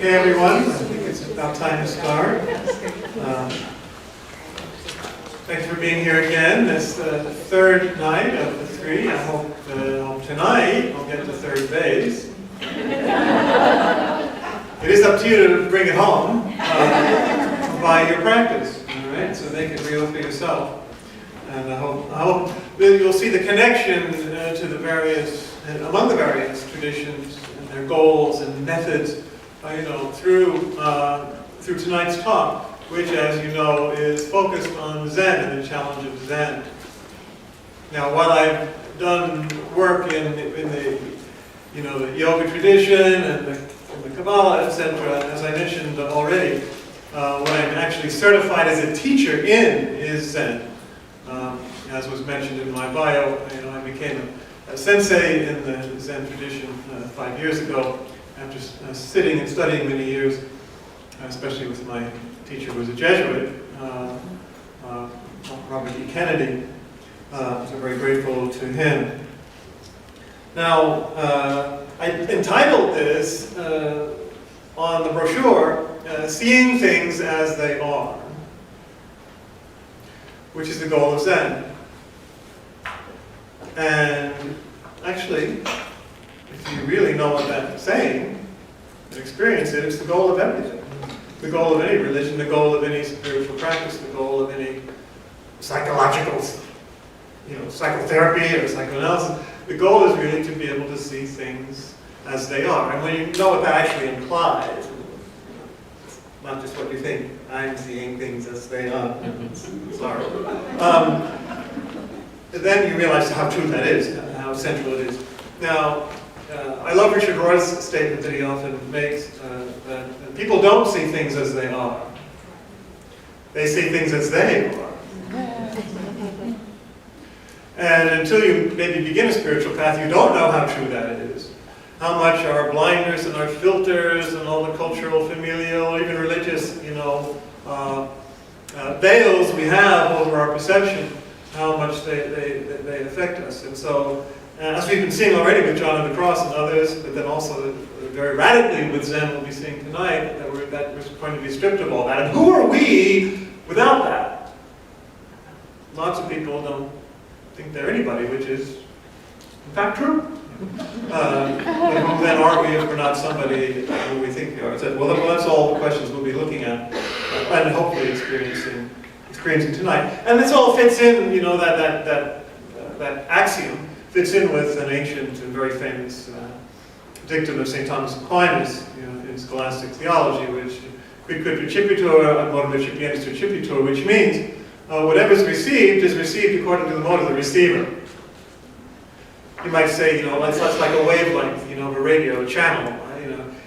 Okay, everyone, I think it's about time to start. Thanks for being here again. This third night of the three. I hope tonight I'll get to third base. It is up to you to bring it home by your practice, all right? So make it real for yourself. And I hope that you'll see the connection to the various, among the various traditions and their goals and methods, through tonight's talk, which, as you know, is focused on Zen and the challenge of Zen. Now, while I've done work in the yoga tradition and the Kabbalah, etc., as I mentioned already, what I'm actually certified as a teacher in is Zen. As was mentioned in my bio, I became a sensei in the Zen tradition 5 years ago, after sitting and studying many years, especially with my teacher who was a Jesuit, Robert E. Kennedy. So very grateful to him. Now, I entitled this on the brochure, Seeing Things as They Are, which is the goal of Zen. And actually, if you really know what that's saying and experience it, it's the goal of everything. The goal of any religion, the goal of any spiritual practice, the goal of any psychological, psychotherapy or psychoanalysis. The goal is really to be able to see things as they are. And when you know what that actually implies, not just what you think, I'm seeing things as they are. Sorry. Then you realize how true that is, how central it is. Now, I love Richard Rohr's statement that he often makes, that people don't see things as they are. They see things as they are. And until you maybe begin a spiritual path, you don't know how true that is. How much our blinders and our filters and all the cultural, familial, even religious, veils we have over our perception, how much they affect us. And so, as we've been seeing already with John of the Cross and others, but then also very radically with Zen, we'll be seeing tonight, that we're going to be stripped of all that. And who are we without that? Lots of people don't think they're anybody, which is, in fact, true. But who then are we if we're not somebody who we think we are? Well, that's all the questions we'll be looking at, and hopefully experiencing tonight. And this all fits in, that axiom fits in with an ancient and very famous dictum of St. Thomas Aquinas, in scholastic theology, which quid recipitur ad modum recipientis recipitur, which means whatever is received according to the mode of the receiver. You might say, that's like a wavelength, of a radio channel.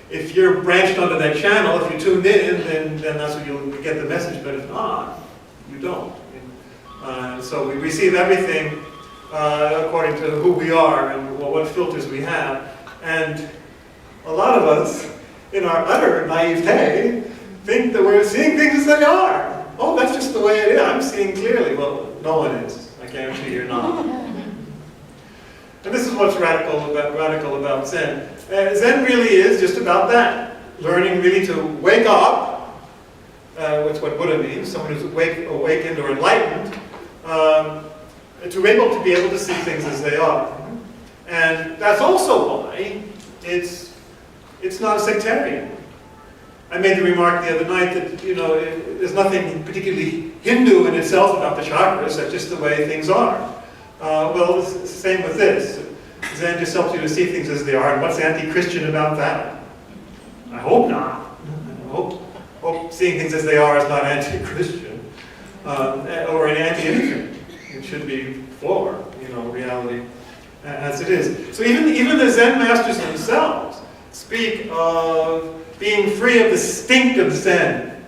If you're branched onto that channel, if you tuned in, then that's what you'll get the message. But if not, you don't. So we receive everything according to who we are and what filters we have. And a lot of us, in our utter naivete, think that we're seeing things as they are. Oh, that's just the way it is. I'm seeing clearly. Well, no one is. I guarantee you're not. And this is what's radical about Zen. Zen really is just about that. Learning really to wake up, which is what Buddha means, someone who's awakened or enlightened, to be able to see things as they are. And that's also why it's not a sectarian. I made the remark the other night that, there's nothing particularly Hindu in itself about the chakras, that's just the way things are. Well, it's the same with this. Zen just helps you to see things as they are, and what's anti-Christian about that? I hope not. I hope seeing things as they are is not anti-Christian, or an anti-anything. It should be for, reality as it is. So even the Zen masters themselves speak of being free of the stink of Zen.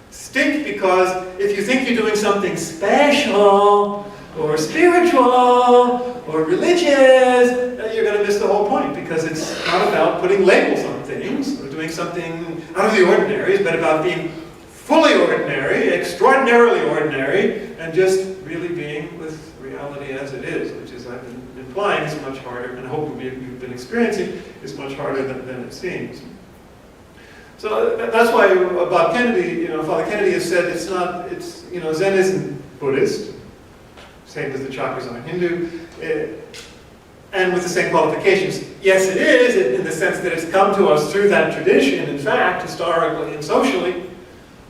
Stink because if you think you're doing something special, or spiritual, or religious, you're going to miss the whole point, because it's not about putting labels on things, or doing something out of the ordinary, but about being fully ordinary, extraordinarily ordinary, and just really being with reality as it is, which is I've been implying is much harder, and I hope you've been experiencing, is much harder than it seems. So that's why Bob Kennedy, Father Kennedy has said Zen isn't Buddhist, same as the chakras aren't Hindu, and with the same qualifications. Yes, it is, in the sense that it's come to us through that tradition, in fact, historically and socially,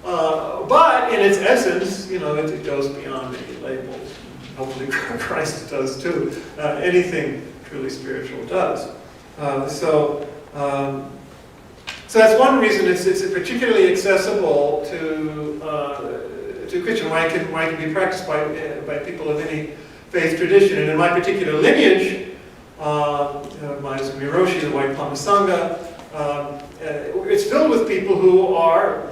but in its essence, it goes beyond any labels. Hopefully Christ does too. Anything truly spiritual does. So that's one reason it's particularly accessible to Christian, why it can be practiced by people of any faith tradition. And in my particular lineage, my Miroshi, the White Plum Sangha, it's filled with people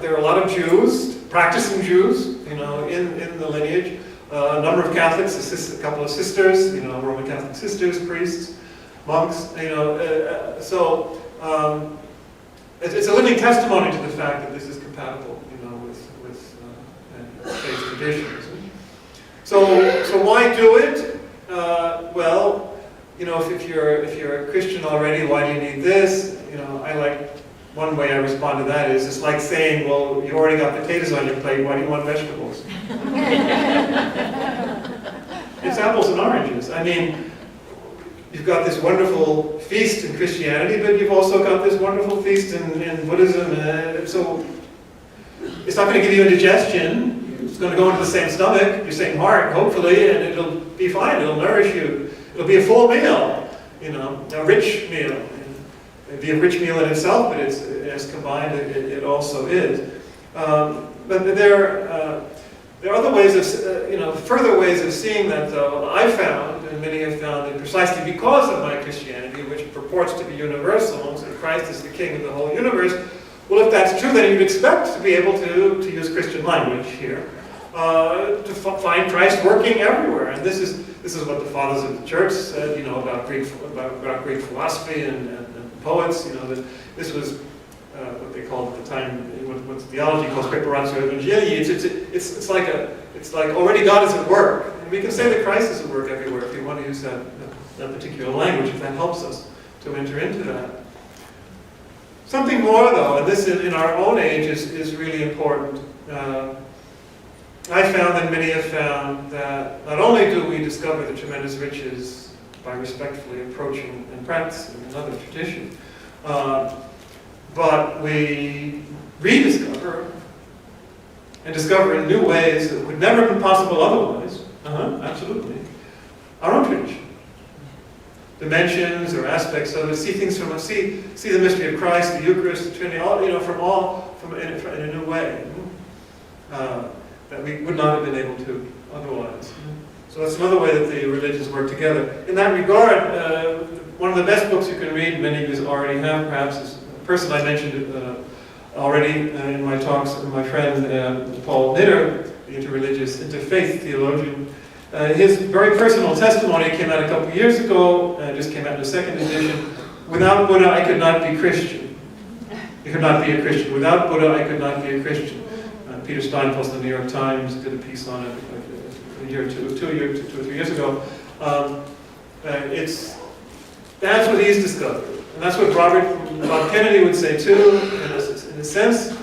there are a lot of Jews, practicing Jews, in the lineage. A number of Catholics, a couple of sisters, Roman Catholic sisters, priests, monks, so it's a living testimony to the fact that this is compatible, with faith traditions. So why do it? Well, if you're a Christian already, why do you need this? One way I respond to that is, it's like saying, well, you already got potatoes on your plate, why do you want vegetables? It's apples and oranges. I mean, you've got this wonderful feast in Christianity, but you've also got this wonderful feast in Buddhism. So it's not going to give you indigestion. It's going to go into the same stomach, your same heart, hopefully, and it'll be fine. It'll nourish you. It'll be a full meal, a rich meal. It'd be a rich meal in itself, but as combined, it also is. But there are other ways of, further ways of seeing that, though. I found, and many have found, that precisely because of my Christianity, which purports to be universal, so Christ is the King of the whole universe. Well, if that's true, then you'd expect to be able to use Christian language here, to find Christ working everywhere. And this is what the fathers of the church said, about Greek philosophy and poets. That this was what they called at the time, what theology calls preparatio evangelii. It's like already God is at work. And we can say that Christ is at work everywhere if you want to use that particular language, if that helps us to enter into that. Something more, though, and this in our own age is really important. I found, and many have found, that not only do we discover the tremendous riches by respectfully approaching and practicing another tradition, but we rediscover and discover in new ways that would never have been possible otherwise, absolutely, our own tradition. Dimensions or aspects of it, see things see the mystery of Christ, the Eucharist, the Trinity, all, in a new way, that we would not have been able to otherwise. So that's another way that the religions work together. In that regard, one of the best books you can read, many of you already have perhaps, is a person I mentioned already in my talks, my friend Paul Knitter, the interfaith theologian. His very personal testimony came out a couple of years ago, just came out in the second edition. Without Buddha, I could not be Christian. I could not be a Christian. Without Buddha, I could not be a Christian. Peter Steinfels of the New York Times did a piece on it a year or two or 3 years ago. That's what he's discovered. And that's what Bob Kennedy would say too, in a sense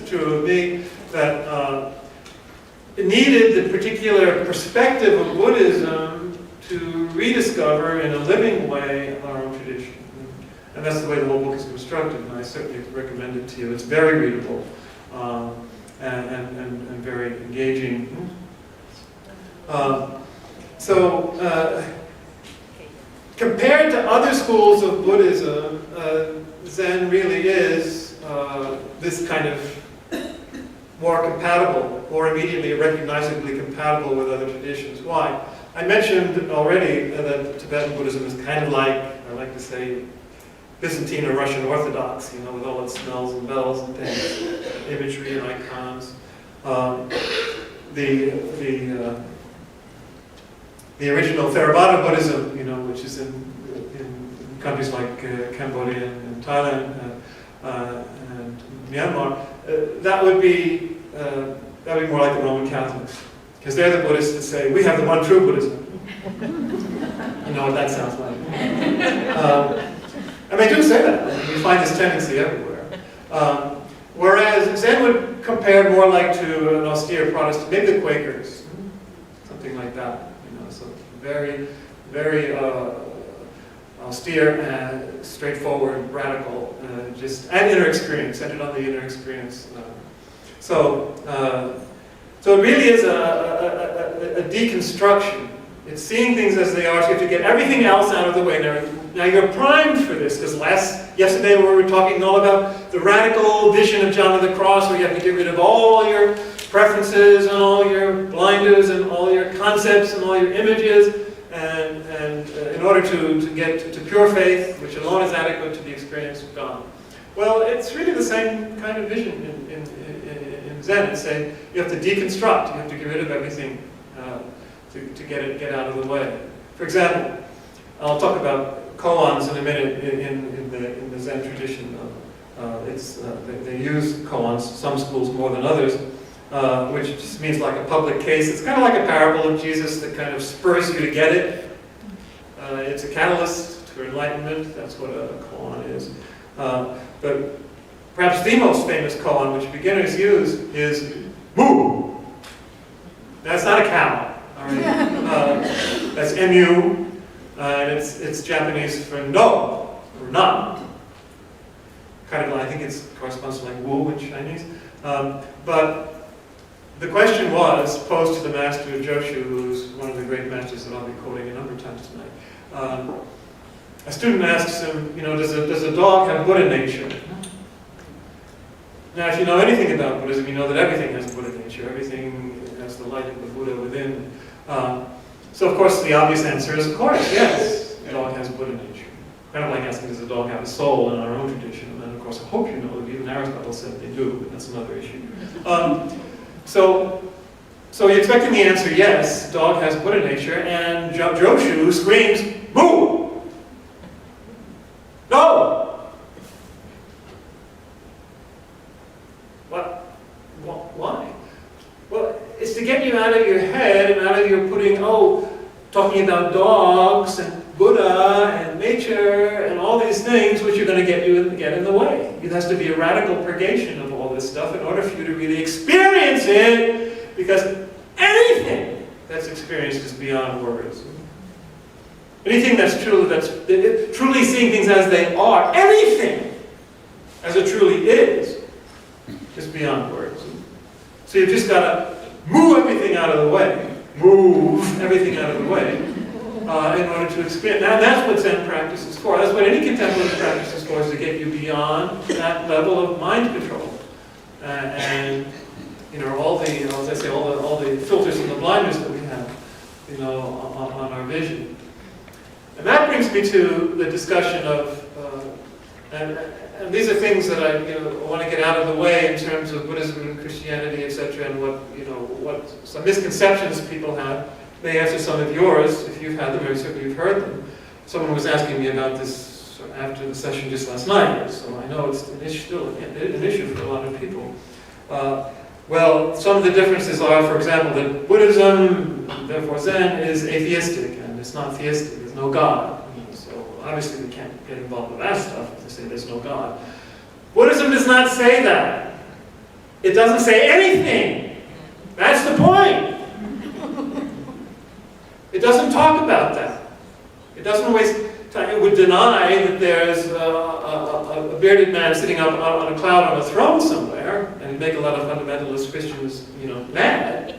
true of me, that it needed the particular perspective of Buddhism to rediscover in a living way our own tradition. And that's the way the whole book is constructed, and I certainly recommend it to you. It's very readable and very engaging. Compared to other schools of Buddhism, Zen really is this kind of more compatible, more immediately recognizably compatible with other traditions. Why? I mentioned already that Tibetan Buddhism is kind of like, I like to say, Byzantine or Russian Orthodox, with all its smells and bells and things, imagery and icons. The original Theravada Buddhism, which is in countries like Cambodia and Thailand and Myanmar, that would be more like the Roman Catholics, because they're the Buddhists that say we have the one true Buddhism. You know what that sounds like. And they do say that. You find this tendency everywhere. Whereas Zen would compare more like to an austere Protestant, maybe the Quakers, something like that. You know, so very, very austere and straightforward, radical, and inner experience, centered on the inner experience. So it really is a deconstruction. It's seeing things as they are, so you have to get everything else out of the way. Now you're primed for this, because yesterday we were talking all about the radical vision of John of the Cross, where you have to get rid of all your preferences and all your blinders and all your concepts and all your images, and in order to get to pure faith, which alone is adequate to the experience of God. Well, it's really the same kind of vision in Zen. It's saying you have to deconstruct, you have to get rid of everything to get out of the way. For example, I'll talk about koans in a minute in the Zen tradition. They use koans, some schools more than others, which just means like a public case. It's kind of like a parable of Jesus that kind of spurs you to get it. It's a catalyst to enlightenment. That's what a koan is. But perhaps the most famous koan, which beginners use, is Mu. That's not a cow. All right? That's mu, and it's Japanese for no, or not. Kind of, I think it corresponds to like wu in Chinese. But the question was posed to the master of Joshu, who's one of the great masters that I'll be quoting a number of times tonight. A student asks him, does a dog have Buddha nature? Now, if you know anything about Buddhism, you know that everything has Buddha nature. Everything has the light of the Buddha within. So, of course, the obvious answer is, of course, yes, a dog has Buddha nature. Kind of like asking, does a dog have a soul in our own tradition? And then, of course, I hope you know that even Aristotle said they do, but that's another issue. So you're expecting the answer, yes, dog has Buddha nature, and Joshu screams, Moo! No! What? Why? Well, it's to get you out of your head and out of your talking about dogs and Buddha and nature and all these things which are going to get in the way. It has to be a radical purgation of all this stuff in order for you to really experience it, because anything that's experienced is beyond words. Anything that's truly seeing things as they are, anything as it truly is beyond words. So you've just got to move everything out of the way. Move everything out of the way in order to experience. Now that's what Zen practice is for. That's what any contemplative practice is for, is to get you beyond that level of mind control. And all the, as I say, all the filters and the blinders that we have, on our vision. And that brings me to the discussion of, and these are things that I want to get out of the way in terms of Buddhism and Christianity, etc., and what some misconceptions people have. May answer some of yours if you've had them, or certainly you've heard them. Someone was asking me about this after the session just last night, so I know it's still an issue for a lot of people. Well, some of the differences are, for example, that Buddhism, therefore Zen, is atheistic and it's not theistic. There's no God. So obviously we can't get involved with that stuff if they say there's no God. Buddhism does not say that. It doesn't say anything. That's the point. It doesn't talk about that. It doesn't waste time. It would deny that there's a bearded man sitting up on a cloud on a throne somewhere, and it'd make a lot of fundamentalist Christians, mad.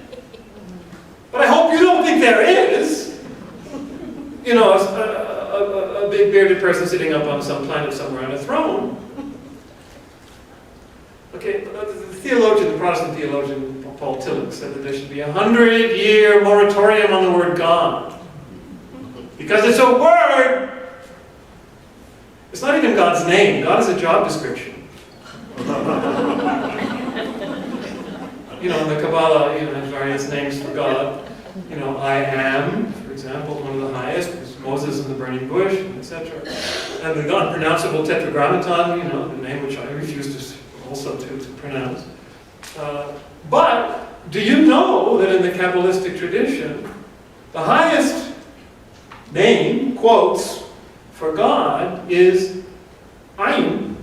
But I hope you don't think there is. A big bearded person sitting up on some planet somewhere on a throne. Okay, the Protestant theologian Paul Tillich said that there should be a 100-year moratorium on the word God. Because it's a word. It's not even God's name. God is a job description. In the Kabbalah, has various names for God. I am, for example, one of the highest. There's Moses in the burning bush, etc. And the unpronounceable Tetragrammaton, the name which I refuse to pronounce. But do you know that in the Kabbalistic tradition, the highest name, quotes, for God is Ayin,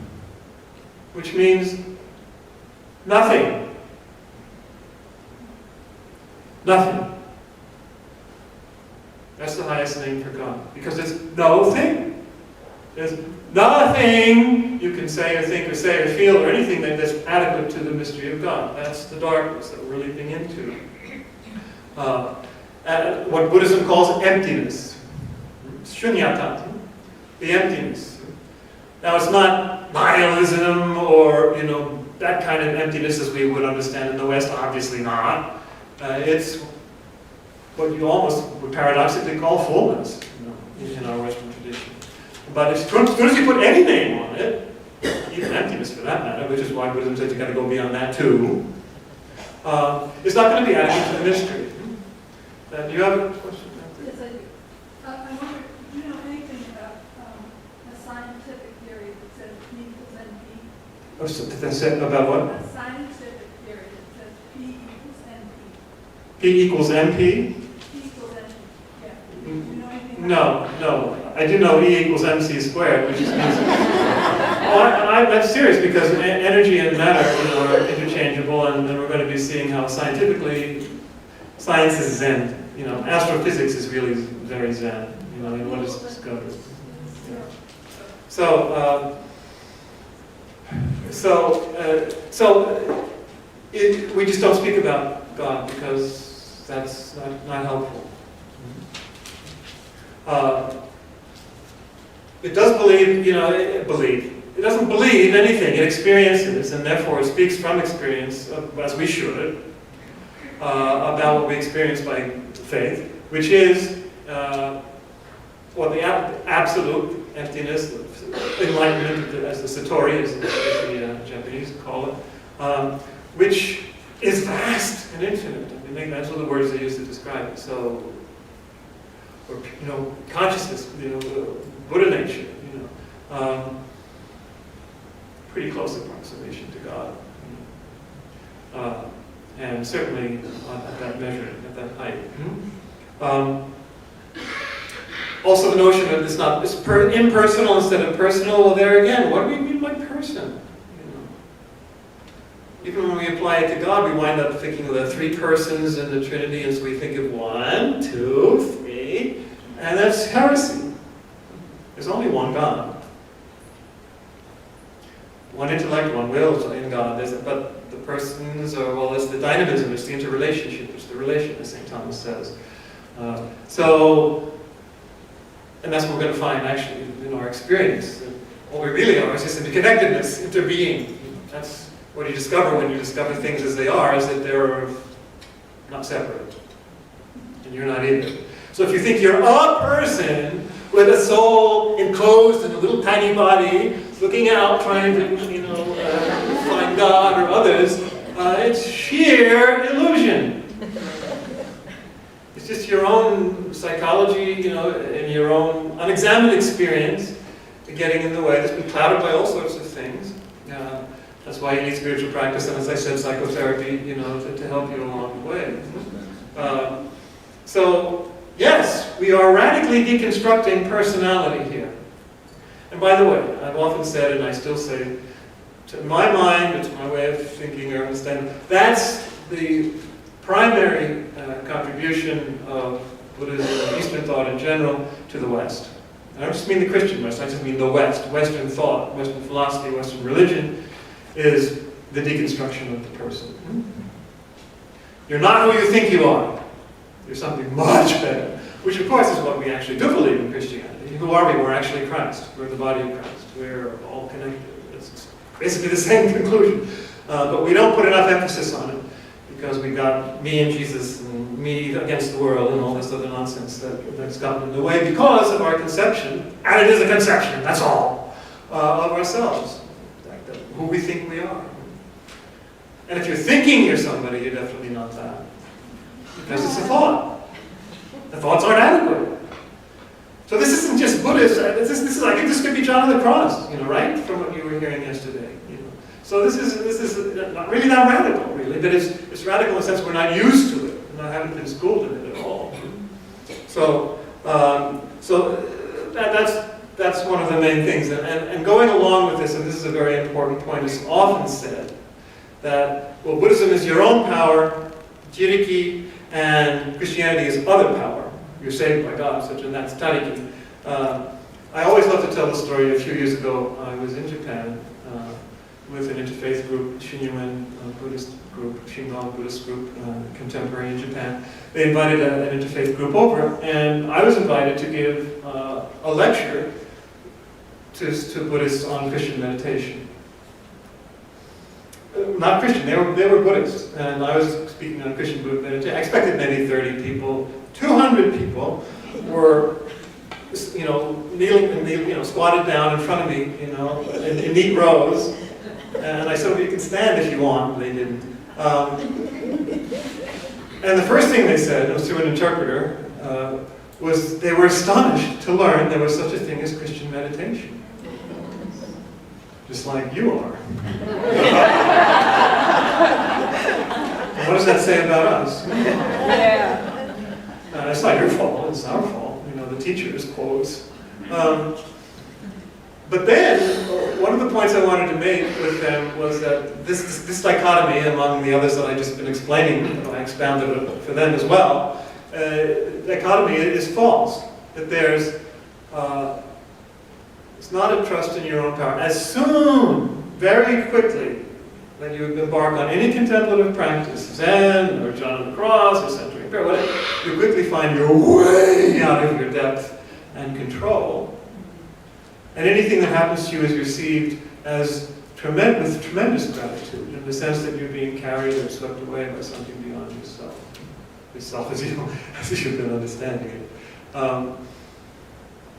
which means nothing. Nothing. That's the highest name for God. Because there's no thing. There's nothing you can say or think or say or feel or anything that's adequate to the mystery of God. That's the darkness that we're leaping into. What Buddhism calls emptiness. Shunyata. The emptiness. Now it's not nihilism or, that kind of emptiness as we would understand in the West, obviously not. It's what you almost would paradoxically call fullness, in our Western tradition. But as soon as you put any name on it, even emptiness for that matter, which is why Buddhism says you've got to go beyond that too, it's not going to be adequate to the mystery. Do you have a question? Yes, I do. I wonder, do you know anything about a scientific theory that says P equals NP? About what? A scientific theory that says P equals NP. P equals NP? P equals NP, yeah. Do you know anything about No. I do know E equals MC squared, which is easy. I'm serious because energy and matter are interchangeable, and we're going to be seeing how scientifically science is Zen. Astrophysics is really very Zen, in what is discovered. We just don't speak about God because that's not helpful. It does believe, it doesn't believe anything, it experiences, and therefore it speaks from experience, as we should, about what we experience by faith, which is the absolute emptiness, enlightenment, as the Satori, as the Japanese call it, which is vast and infinite. I mean, that's what the words they use to describe it. So, or consciousness, Buddha nature, pretty close approximation to God, and certainly at that measure, at that height. Also, the notion that it's impersonal instead of personal. Well, there again, what do we mean by person? Even when we apply it to God, we wind up thinking of the three persons in the Trinity, and so we think of 1, 2, 3, and that's heresy. There's only one God. One intellect, one will in God. But the persons are, it's the dynamism, it's the interrelationship, it's the relation, as St. Thomas says. And that's what we're going to find actually in our experience. What we really are is just interconnectedness, interbeing. That's what you discover when you discover things as they are, is that they're not separate. And you're not either. So if you think you're a person with a soul enclosed in a little tiny body, looking out, trying to, find God or others, it's sheer illusion. It's just your own psychology, and your own unexamined experience getting in the way. That's been clouded by all sorts of things. That's why you need spiritual practice, and as I said, psychotherapy, to help you along the way. So, yes, we are radically deconstructing personality here. And by the way, I've often said, and I still say, to my mind, it's my way of thinking or understanding, that's the primary contribution of Buddhism and Eastern thought in general to the West. I don't just mean the Christian West, I just mean the West. Western thought, Western philosophy, Western religion is the deconstruction of the person. You're not who you think you are. You're something much better. Which, of course, is what we actually do believe in Christianity. Who are we? We're actually Christ. We're the body of Christ. We're all connected. It's basically the same conclusion. But we don't put enough emphasis on it because we got me and Jesus and me against the world and all this other nonsense that's gotten in the way because of our conception, and it is a conception, that's all, of ourselves. Who we think we are. And if you're thinking you're somebody, you're definitely not that. Because it's a thought. The thoughts aren't adequate. So this isn't just Buddhist. I think this could be John of the Cross, right? From what you were hearing yesterday. So this is not really that radical, really, but it's radical in the sense we're not used to it. And I haven't been schooled in it at all. So That's one of the main things. And going along with this, and this is a very important point, it's often said that, well, Buddhism is your own power, jiriki, and Christianity is other power. You're saved by God, such, and that's tariki. I always love to tell the story. A few years ago, I was in Japan with an interfaith group, Shinjuan Buddhist group, Shingon Buddhist group, contemporary in Japan. They invited an interfaith group over, and I was invited to give a lecture to Buddhists on Christian meditation. Not Christian, they were Buddhists, and I was speaking on Christian Buddhist meditation. I expected maybe 30 people. 200 people were, kneeling, squatted down in front of me, in neat rows. And I said, well, you can stand if you want. They didn't. And the first thing they said, it was through an interpreter, was they were astonished to learn there was such a thing as Christian meditation. Just like you are. What does that say about us? Yeah. It's not your fault, it's our fault. The teacher's quotes. But then, one of the points I wanted to make with them was that this dichotomy among the others that I've just been explaining, I expounded it for them as well, dichotomy is false. That there's, it's not a trust in your own power. As soon, very quickly, that you embark on any contemplative practice, Zen, or John of the Cross, or centering prayer, whatever, you quickly find you're way out of your depth and control. And anything that happens to you is received as with tremendous gratitude, in the sense that you're being carried or swept away by something beyond yourself. Yourself as you've been understanding it.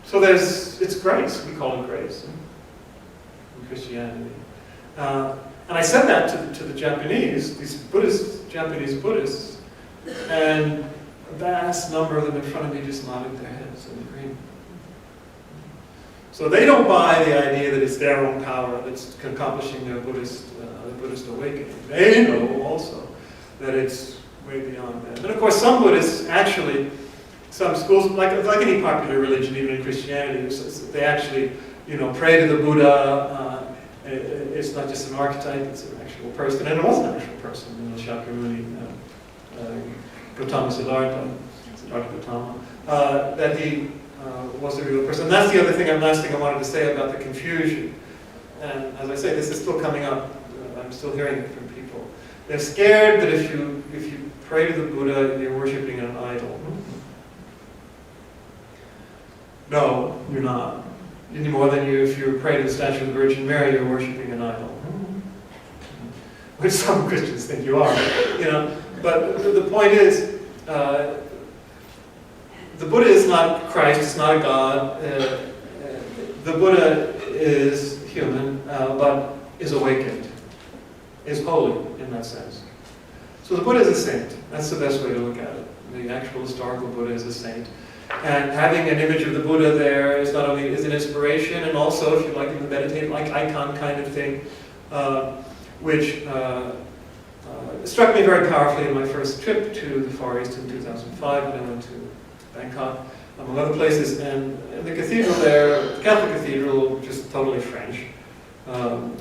So it's grace, we call it grace in Christianity. And I said that to the Japanese, these Japanese Buddhists, and a vast number of them in front of me just nodded their heads in agreement. So they don't buy the idea that it's their own power that's accomplishing their Buddhist awakening. They know also that it's way beyond that. And of course, some Buddhists actually, some schools, like any popular religion, even in Christianity, they actually, pray to the Buddha. It's not just an archetype; it's an actual person, and it was an actual person. Shakyamuni, Gautama Siddhartha Gautama, that he was a real person. And that's the other thing, last thing I wanted to say about the confusion. And as I say, this is still coming up. I'm still hearing it from people. They're scared that if you pray to the Buddha, you're worshiping an idol. No, you're not. Any more than if you pray to the statue of the Virgin Mary, you're worshiping an idol. Which some Christians think you are. But the point is, the Buddha is not Christ, it's not a God. The Buddha is human, but is awakened, is holy in that sense. So the Buddha is a saint. That's the best way to look at it. The actual historical Buddha is a saint. And having an image of the Buddha there is not only is an inspiration, and also, if you like, in the meditative, like icon kind of thing, which struck me very powerfully in my first trip to the Far East in 2005 when I went to Bangkok, among other places. And the cathedral there, the Catholic cathedral, just totally French, of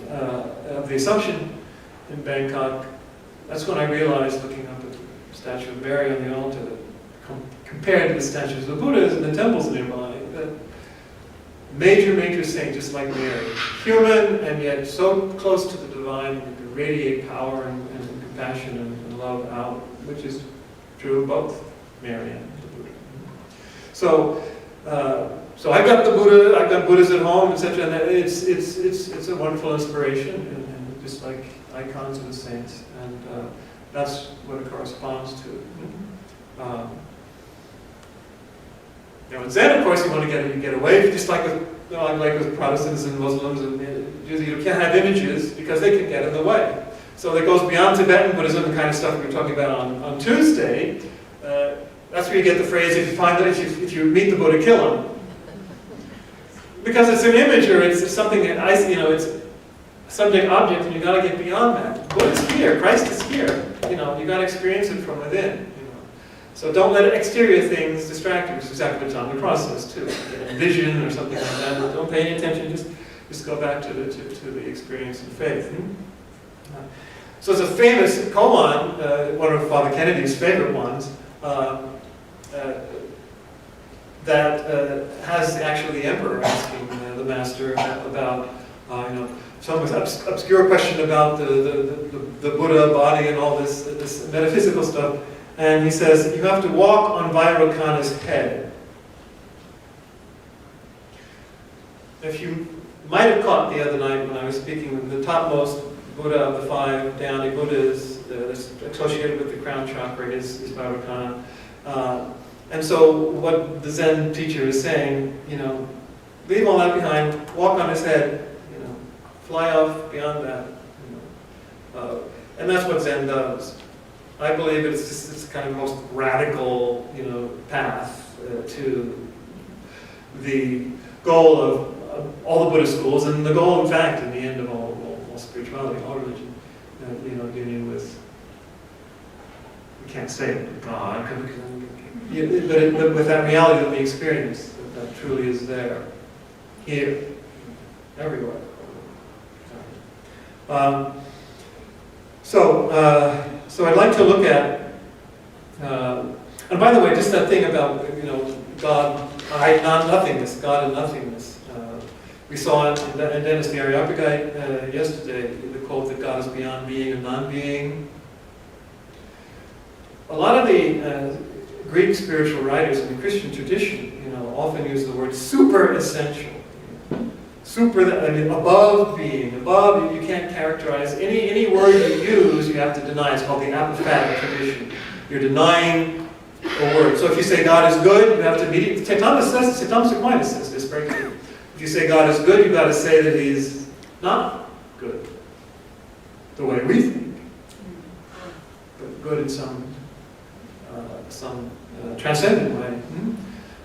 the Assumption in Bangkok, that's when I realized, looking up at the statue of Mary on the altar, that compared to the statues of the Buddhas and the temples nearby, that major saint, just like Mary, human and yet so close to the divine, you can radiate power and compassion and love out, which is true of both Mary and the Buddha. So I've got the Buddha, I've got Buddhas at home, etc. And it's a wonderful inspiration, and just like icons of the saints, and that's what it corresponds to. In Zen, of course, you want to get away, just like with Protestants and Muslims, and you can't have images because they can get in the way. So that goes beyond Tibetan Buddhism, the kind of stuff we were talking about on Tuesday. That's where you get the phrase, if you meet the Buddha, kill him. Because it's an image, or it's something that it's subject object, and you got to get beyond that. Buddha's here, Christ is here. You got to experience it from within. So don't let exterior things distract you, which is exactly what John the Cross says too. Vision or something like that. Don't pay any attention, just go back to the experience of faith. So it's a famous koan, one of Father Kennedy's favorite ones, that has actually the emperor asking the master about, some obscure question about the Buddha body and all this metaphysical stuff. And he says, you have to walk on Vairocana's head. If you might have caught the other night when I was speaking with the topmost Buddha of the 5 Dhyani Buddhas that's associated with the crown chakra is Vairocana. And so what the Zen teacher is saying, leave all that behind, walk on his head, fly off beyond that. And that's what Zen does. I believe it's kind of most radical, path to the goal of all the Buddhist schools, and the goal, in fact, in the end of all spirituality, all religion, union with, we can't say it, God, but with that reality that we experience, that truly is there, here, everywhere. So I'd like to look at, and by the way, just that thing about, God, nothingness, God and nothingness. We saw in Dennis the Areopagite yesterday, the quote that God is beyond being and non-being. A lot of the Greek spiritual writers in the Christian tradition, often use the word super essential. Above being, above, you can't characterize, any word you use, you have to deny. It's called the apophatic tradition. You're denying a word. So if you say God is good, you have to immediately, Thomas Aquinas says this very clearly. If you say God is good, you've got to say that he's not good, the way we think, but good in some transcendent way.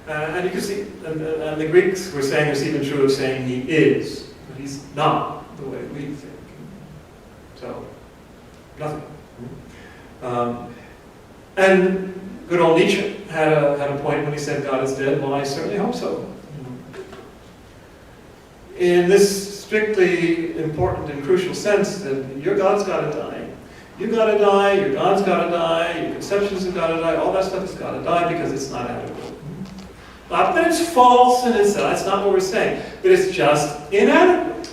And you can see, and the Greeks were saying it's even true of saying he is, but he's not the way we think. So, nothing. And good old Nietzsche had a point when he said God is dead. Well, I certainly hope so. In this strictly important and crucial sense that your God's got to die. You got to die, your God's got to die, your conceptions have got to die, all that stuff has got to die because it's not adequate. Not that it's false and that's not what we're saying, but it's just inadequate.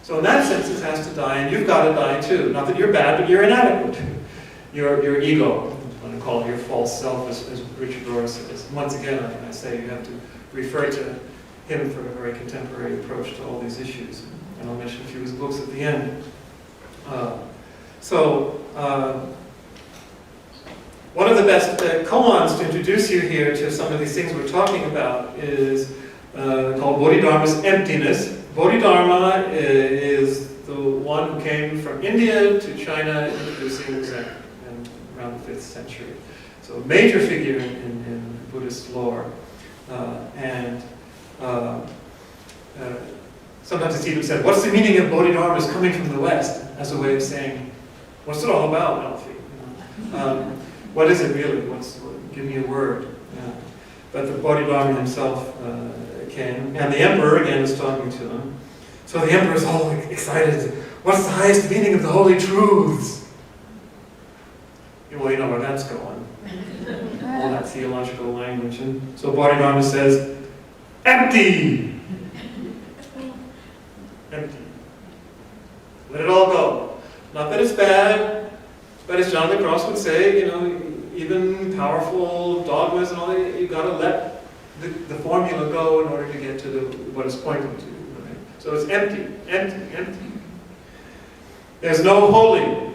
So in that sense it has to die, and you've got to die too. Not that you're bad, but you're inadequate. Your ego, I'm going to call it your false self, as Richard Rohr says. Once again, I say you have to refer to him for a very contemporary approach to all these issues. And I'll mention a few of his books at the end. One of the best koans to introduce you here to some of these things we're talking about is called Bodhidharma's Emptiness. Bodhidharma is the one who came from India to China introducing Zen around the 5th century. So a major figure in Buddhist lore. Sometimes it's even said, what's the meaning of Bodhidharma's coming from the West? As a way of saying, what's it all about, Alfie? What is it really? Give me a word. Yeah. But the Bodhidharma himself came, and the emperor again was talking to him. So the emperor is all excited. What's the highest meaning of the holy truths? Well, you know where that's going. All that theological language. And so Bodhidharma says, empty! Empty. Let it all go. Not that it's bad, but as John the Cross would say, even powerful dogmas and all that, you've got to let the formula go in order to get to what it's pointing to. Right? So it's empty, empty, empty. There's no holy,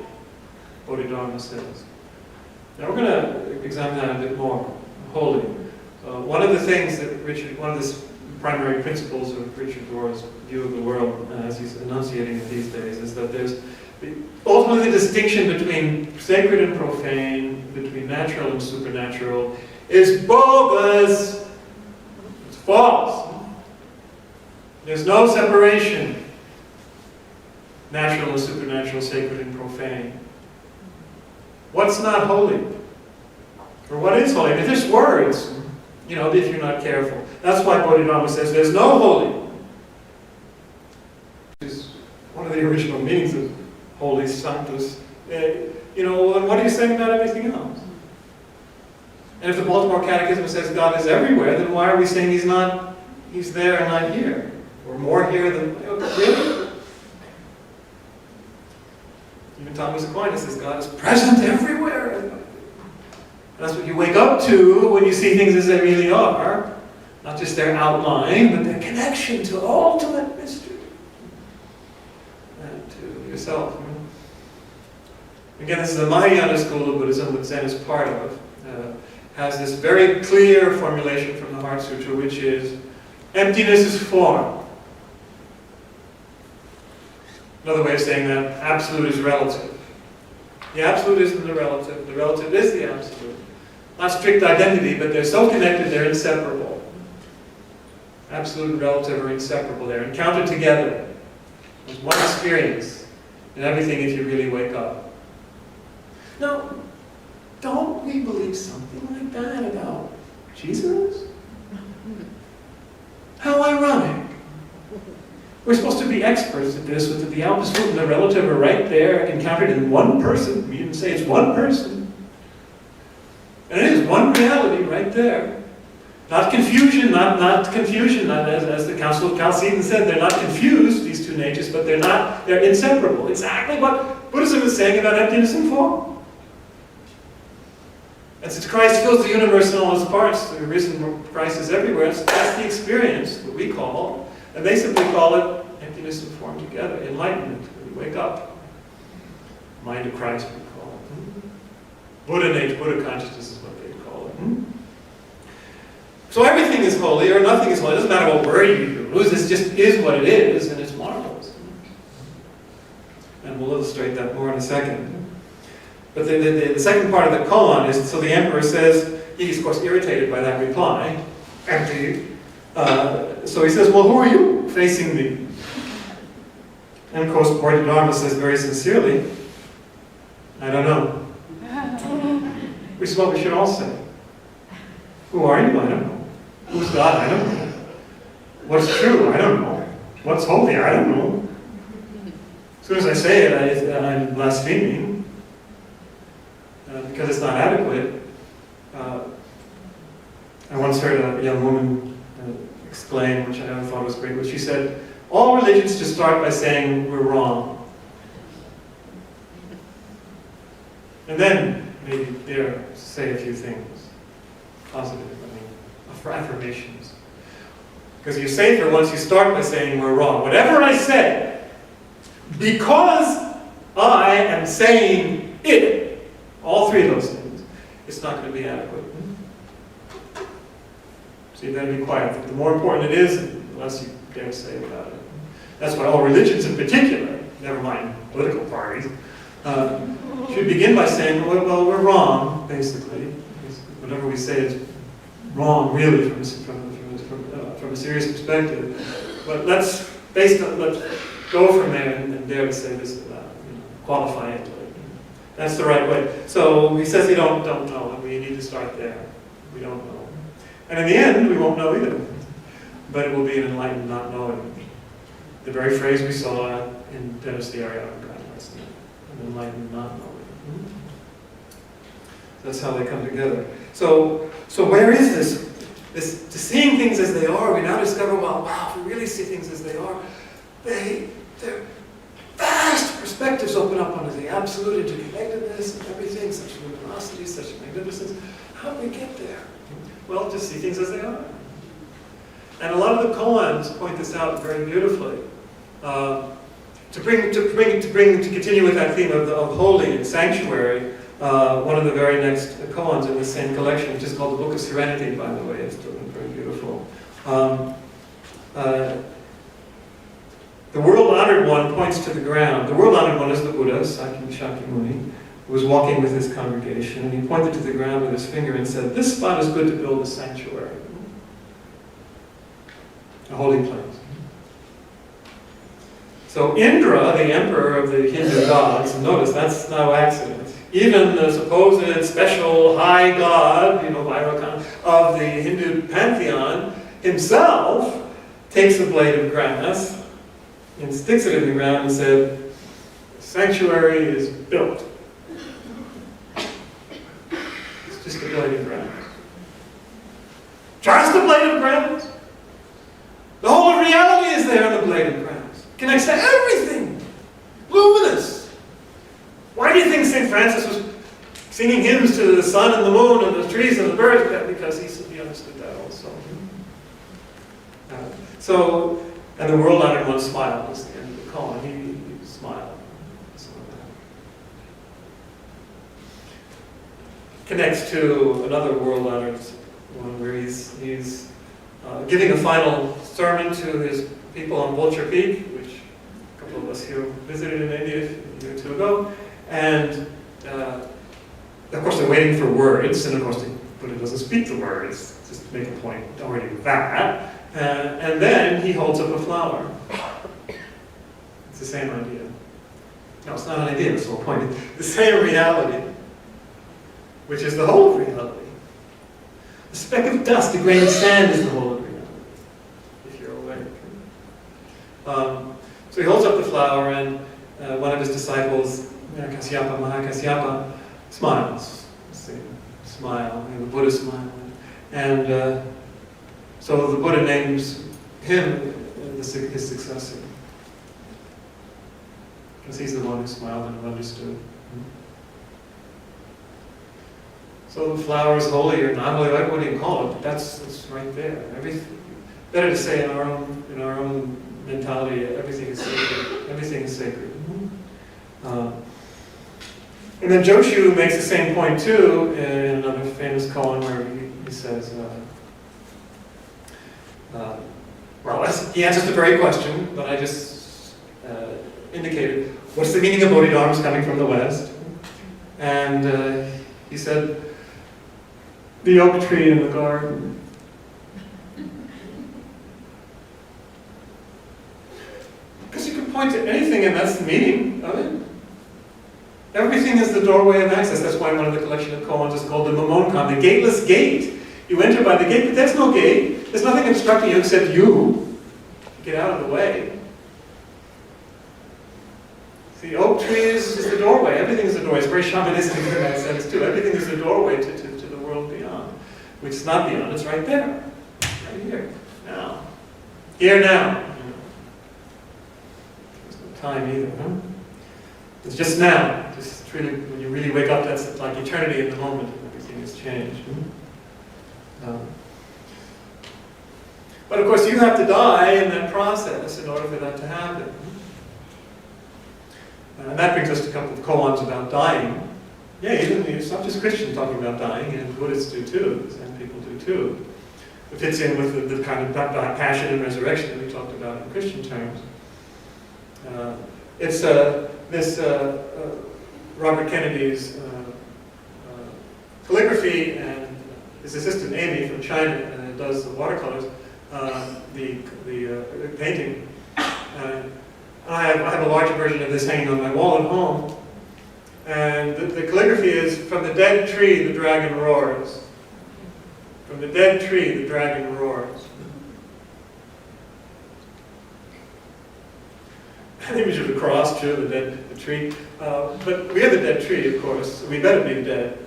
Bodhidharma says. Now we're going to examine that a bit more. Holy. One of the things that one of the primary principles of Richard Rohr's view of the world, as he's enunciating it these days, is that there's ultimately the distinction between sacred and profane, between natural and supernatural, is bogus. It's false. There's no separation. Natural and supernatural, sacred and profane. What's not holy? For what is holy? I mean, there's words, you know, if you're not careful. That's why Bodhidharma says there's no holy. It's one of the original meanings of holy, sanctus. You know, and what are you saying about everything else? And if the Baltimore Catechism says God is everywhere, then why are we saying He's there and not here? Or more here than, really? Even Thomas Aquinas says God is present everywhere. That's what you wake up to when you see things as they really are. Not just their outline, but their connection to ultimate mystery. And to yourself. Again, this is the Mahayana school of Buddhism, which Zen is part of. Has this very clear formulation from the Heart Sutra, which is, emptiness is form. Another way of saying that, absolute is relative. The absolute isn't the relative is the absolute. Not strict identity, but they're so connected they're inseparable. Absolute and relative are inseparable. They're encountered together. There's one experience in everything if you really wake up. Now, don't we believe something like that about Jesus? How ironic. We're supposed to be experts at this, with the absolute and the relative are right there, encountered in one person. We even say it's one person. And it is one reality right there. Not confusion, not confusion. Not as the Council of Chalcedon said, they're not confused, these two natures, but they're inseparable. Exactly what Buddhism is saying about emptiness and form. And since Christ fills the universe in all its parts, the reason Christ is everywhere, so that's the experience that we call, and they simply call it emptiness and form together, enlightenment, when you wake up. Mind of Christ, we call it. Buddha nature, Buddha consciousness is what they call it. So everything is holy, or nothing is holy. It doesn't matter what word you use, this just is what it is, and it's marvelous. And we'll illustrate that more in a second. But the second part of the koan is, so the emperor says, he's of course irritated by that reply, empty. So he says, well, who are you facing me? And of course, Bodhidharma says very sincerely, I don't know. Which is what we should all say. Who are you? I don't know. Who's God? I don't know. What's true? I don't know. What's holy? I don't know. As soon as I say it, I'm blaspheming. Because it's not adequate. I once heard a young woman exclaim, which I never thought was great, but she said, all religions just start by saying we're wrong. And then maybe dare say a few things. Positive, affirmations. Because you're safer once you start by saying we're wrong. Whatever I say, because I am saying it, all three of those things, it's not going to be adequate. So you better be quiet. The more important it is, the less you dare say about it. That's why all religions in particular, never mind political parties, should begin by saying, well, we're wrong, basically. Whatever we say is wrong, really, from a serious perspective. But let's go from there and dare to say this about, qualify it. That's the right way. So he says you don't know, and we need to start there. We don't know. And in the end, we won't know either. But it will be an enlightened not knowing. The very phrase we saw in Dennis the Aristotle last night. An enlightened not knowing. That's how they come together. So where is this to seeing things as they are? We now discover, well, wow, if we really see things as they are, they're vast perspectives open up onto the absolute interconnectedness and everything, such luminosity, such magnificence. How do we get there? Well, just see things as they are. And a lot of the koans point this out very beautifully. To continue with that theme of holy and sanctuary, one of the very next koans in the same collection, which is called the Book of Serenity, by the way, it's very beautiful. The world-honored one points to the ground. The world-honored one is the Buddha, Shakyamuni, who was walking with his congregation, and he pointed to the ground with his finger and said, this spot is good to build a sanctuary, a holy place. So Indra, the emperor of the Hindu gods, and notice that's no accident. Even the supposed special high god, Vairocana, of the Hindu pantheon, himself takes a blade of grass and sticks it in the ground and said, "Sanctuary is built." It's just a blade of grass. Just a blade of grass. The whole of reality is there on the blade of grass. Connects to everything. Luminous. Why do you think St. Francis was singing hymns to the sun and the moon and the trees and the birds? Because he understood that also. And the world-honored one smiled was the end of the koan. He smiled. Connects to another world-honored one where he's giving a final sermon to his people on Vulture Peak, which a couple of us here visited in India a year or two ago. And of course they're waiting for words, and of course the Buddha doesn't speak the words, just to make a point already with that. And then he holds up a flower. It's the same idea. No, it's not an idea, that's the whole point. It's the same reality, which is the whole of reality. The speck of dust, the grain of sand is the whole of reality, if you're awake. So he holds up the flower, and one of his disciples, Kasyapa, Mahakasyapa, smiles. Smile, the Buddha smile. And so the Buddha names him his successor. Because he's the one who smiled and understood. So the flower is holy or not holy, what do you call it? But that's right there. Better to say in our own mentality, everything is sacred. Everything is sacred. And then Joshu makes the same point too in another famous koan where he says, he answers the very question that I just indicated. What's the meaning of Bodhidharmas coming from the West? And he said, the oak tree in the garden. Because you could point to anything and that's the meaning of it. Everything is the doorway of access. That's why one of the collection of koans is called the Mamonkan, the gateless gate. You enter by the gate, but there's no gate. There's nothing obstructing you except you. Get out of the way. The oak tree is the doorway. Everything is the doorway. It's very shamanistic in that sense too. Everything is the doorway to the world beyond. Which is not beyond, it's right there. Right here. Now. Here now. There's no time either, huh? It's just now. Just really, when you really wake up, that's like eternity in the moment. Everything has changed. But of course, you have to die in that process in order for that to happen. And that brings us to a couple of koans about dying. Yeah, even it's not just Christians talking about dying, and Buddhists do too, Zen people do too. It fits in with the kind of passion and resurrection that we talked about in Christian terms. It's Robert Kennedy's calligraphy, and his assistant Amy from China does the watercolors, the painting. I have a larger version of this hanging on my wall at home. And the calligraphy is, from the dead tree the dragon roars. From the dead tree the dragon roars. An image of the cross, true, the tree. But we are the dead tree, of course, so we better be dead.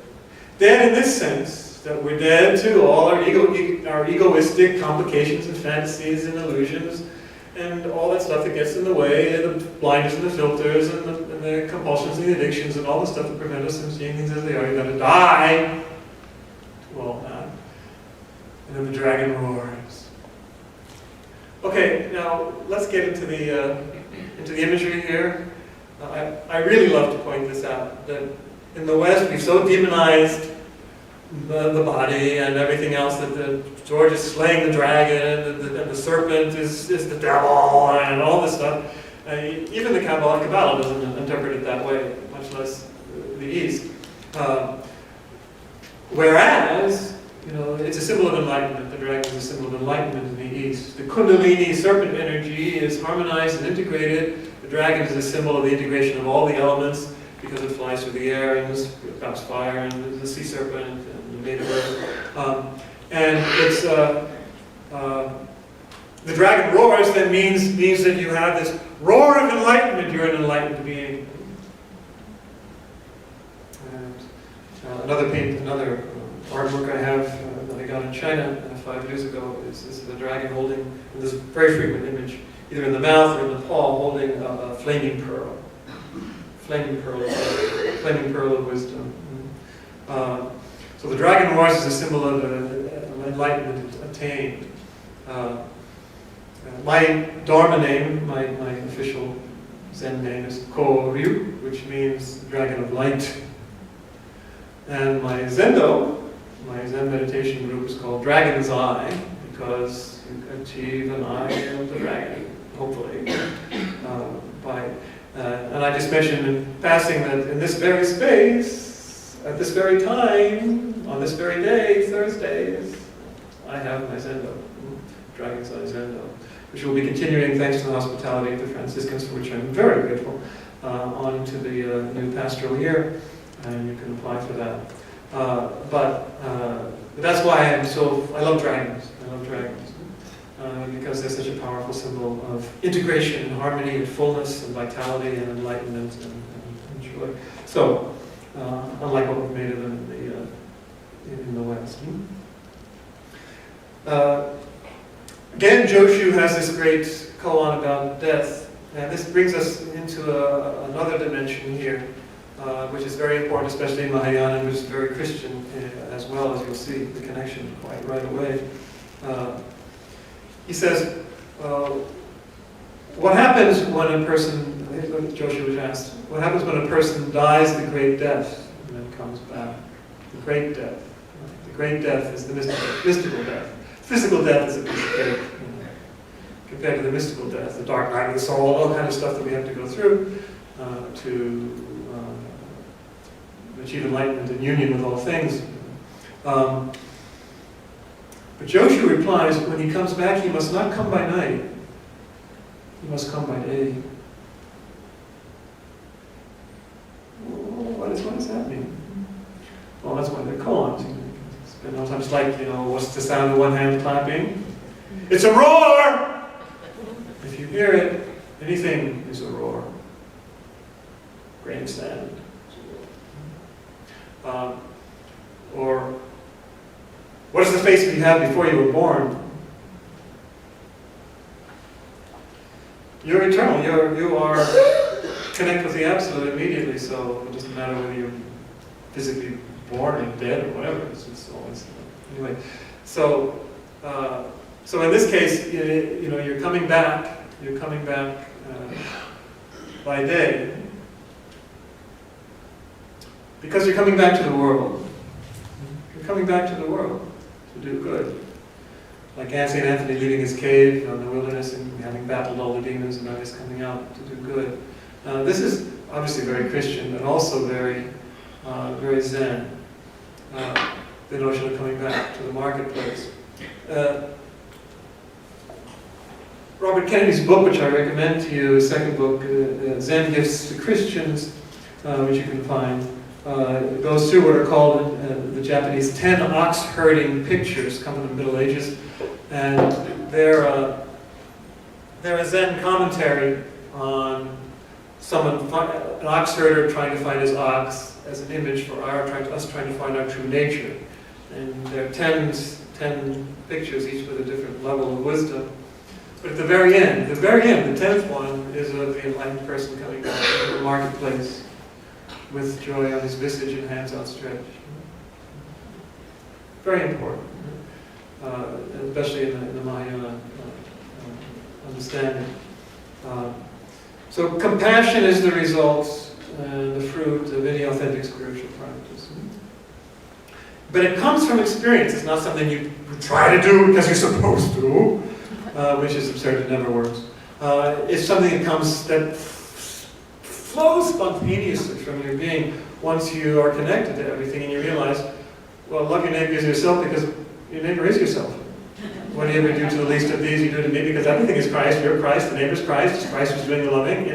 Dead in this sense, that we're dead to all our egoistic complications and fantasies and illusions, and all that stuff that gets in the way, and the blinders and the filters, and the compulsions and the addictions, and all the stuff that prevent us from seeing things as they are. You're going to die to all that. And then the dragon roars. Okay, now let's get into the imagery here. I really love to point this out, that in the West we've so demonized the body and everything else, that George is slaying the dragon, and the serpent is the devil, and all this stuff. Even the Kabbalah doesn't interpret it that way, much less the East. Whereas it's a symbol of enlightenment. The dragon is a symbol of enlightenment in the East. The Kundalini serpent energy is harmonized and integrated. The dragon is a symbol of the integration of all the elements because it flies through the air and is perhaps fire and the sea serpent and the native earth. And it's the dragon roars. That means that you have this roar of enlightenment. You're an enlightened being. And another artwork I have that I got in China 5 years ago is the dragon holding this very frequent image, either in the mouth or in the paw, holding a flaming pearl. Flaming pearl of wisdom. So the dragon roars is a symbol of enlightenment attained. My Dharma name, my official Zen name is Ko-ryu, which means dragon of light. And my Zendo, my Zen meditation group, is called Dragon's Eye, because you achieve an eye of the dragon, hopefully. And I just mentioned in passing that in this very space, at this very time, on this very day, Thursdays, I have my Zendo, Dragon's Eye Zendo, which will be continuing thanks to the hospitality of the Franciscans, for which I'm very grateful, on to the new pastoral year. And you can apply for that. But that's why I love dragons. Because they're such a powerful symbol of integration and harmony and fullness and vitality and enlightenment and joy. So, unlike what we've made of them in the West. Again, Joshu has this great koan about death. And this brings us into another dimension here. Which is very important, especially in Mahayana, which is very Christian as well, as you'll see the connection quite right away. He says, what happens when a person, Joshua was asked, what happens when a person dies the great death and then comes back? The great death. The great death is the mystical death. Physical death is a piece of cake, compared to the mystical death, the dark night of the soul, all kind of stuff that we have to go through to achieve enlightenment and union with all things. But Joshu replies, when he comes back, he must not come by night. He must come by day. What does that mean? Well, that's why they're koans. Sometimes like, what's the sound of one hand clapping? It's a roar! If you hear it, anything is a roar. Grain of sand. Or, what is the face you had before you were born? You're eternal. You are connect with the Absolute immediately. So it doesn't matter whether you're physically born and dead or whatever. It's always anyway. So in this case, you're coming back. You're coming back by day. Because you're coming back to the world. You're coming back to the world to do good. Like St. Anthony leaving his cave in the wilderness and having battled all the demons, and now he's coming out to do good. This is obviously very Christian, but also very Zen. The notion of coming back to the marketplace. Robert Kennedy's book, which I recommend to you, his second book, Zen Gifts to Christians, which you can find, goes through what are called the Japanese 10 ox herding pictures, come from the Middle Ages, and they're a Zen commentary on an ox herder trying to find his ox as an image for us trying to find our true nature. And there are 10 pictures, each with a different level of wisdom. But at the very end, the 10th one is of the enlightened person coming back to the marketplace with joy on his visage and hands outstretched. Very important, especially in the Mahayana understanding. So compassion is the result and the fruit of any authentic spiritual practice. But it comes from experience. It's not something you try to do because you're supposed to, which is absurd. It never works. It's something that flows spontaneously from your being once you are connected to everything and you realize well, love your neighbor as yourself because your neighbor is yourself. What do you ever do to the least of these, you do to me, because everything is Christ, you're Christ, the neighbor's Christ, it's Christ who's doing the loving,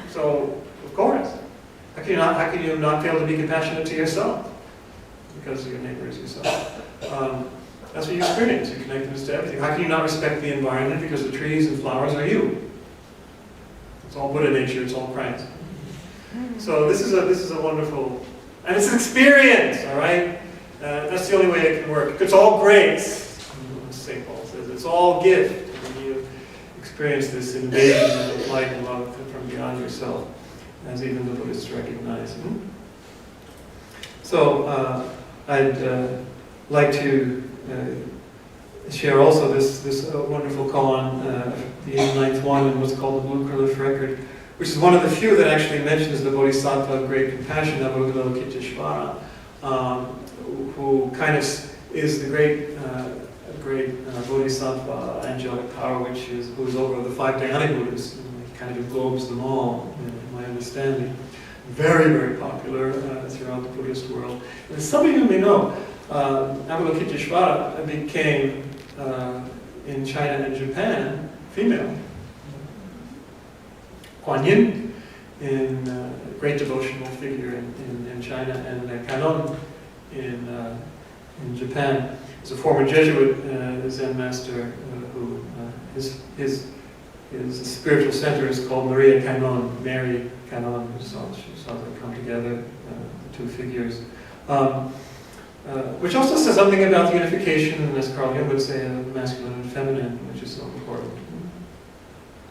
So, of course. How can you not fail to be compassionate to yourself? Because your neighbor is yourself. That's what you experience, your connectedness to everything. How can you not respect the environment? Because the trees and flowers are you. It's all Buddha nature, it's all Christ. So this is a wonderful, and it's an experience, all right? That's the only way it can work. It's all grace. St. Paul says it's all gift when you experience this invasion of light and love from beyond yourself, as even the Buddhists recognize. So I'd like to share also this wonderful koan, the 89th one, and what's called the Blue Cliff Record, which is one of the few that actually mentions the Bodhisattva of great compassion, Avalokiteshvara, who kind of is the great Bodhisattva angelic power, who's over the 5 Dhyanic Buddhas, and kind of englobes them all, in my understanding. Very, very popular throughout the Buddhist world. And as some of you may know, Avalokiteshvara became, in China and Japan, female. Kuan Yin, a great devotional figure in China, and Kannon in Japan. He's a former Jesuit Zen master who his spiritual center is called Maria Kannon, Mary Kannon. She saw them come together, the two figures. Which also says something about the unification, as Carl Jung would say, of masculine and feminine, which is so important.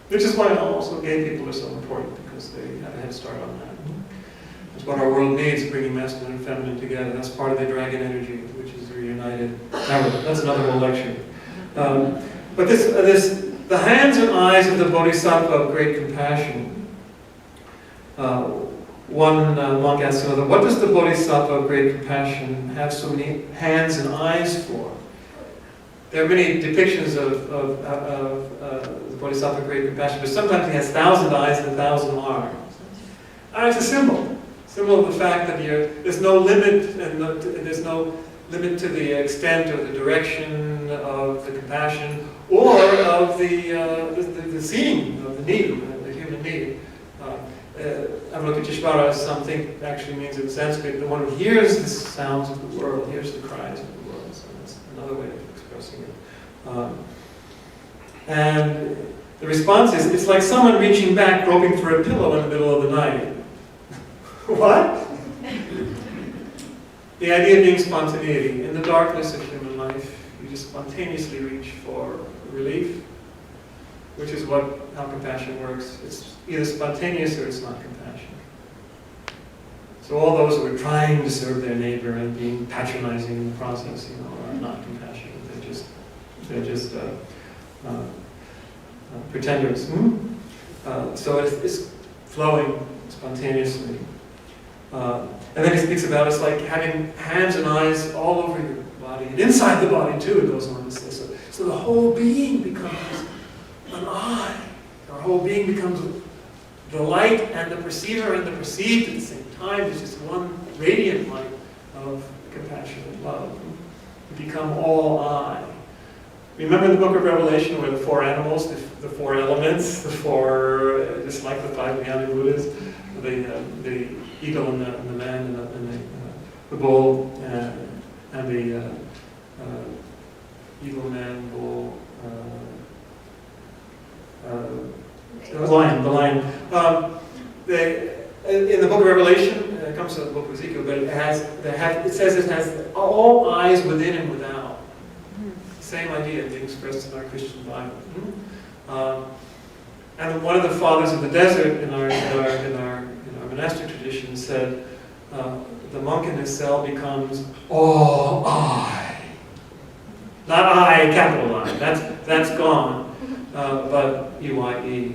Which is why also gay people are so important, because they have a head start on that. That's what our world needs, bringing masculine and feminine together. That's part of the dragon energy, which is reunited. That's another whole lecture. But the hands and eyes of the Bodhisattva of great compassion. One monk asked another, what does the Bodhisattva of great compassion have so many hands and eyes for? There are many depictions of the Bodhisattva of great compassion, but sometimes he has 1,000 eyes and 1,000 arms. And it's a symbol of the fact that there's no limit, and there's no limit to the extent or the direction of the compassion, or of the seeing of the need, the human need. Avalokiteshvara, something actually means in Sanskrit, the one who hears the sounds of the world, hears the cries of the world. So that's another way of expressing it. And the response is, it's like someone reaching back, groping for a pillow in the middle of the night. What? The idea being spontaneity. In the darkness of human life, you just spontaneously reach for relief, which is how compassion works. It's either spontaneous or it's not compassion. So all those who are trying to serve their neighbor and being patronizing in the process, are not compassionate. They're just pretenders. So it's flowing spontaneously. And then he speaks about it's like having hands and eyes all over your body, and inside the body too, it goes on to say. So the whole being becomes an eye. Our whole being becomes the light and the perceiver and the perceived at the same time. It's just one radiant light of compassion and love. We become all eye. Remember the book of Revelation where the 4 animals, the 4 elements, just like the 5 Dhyanic Buddhas, the eagle and the man and the bull and the eagle, man, bull, the lion. In the book of Revelation, it comes to the book of Ezekiel, but it says it has all eyes within and without. Same idea being expressed in our Christian Bible. And one of the fathers of the desert in our monastic tradition said, the monk in his cell becomes all eye. Not I, capital I. That's gone. But EYE.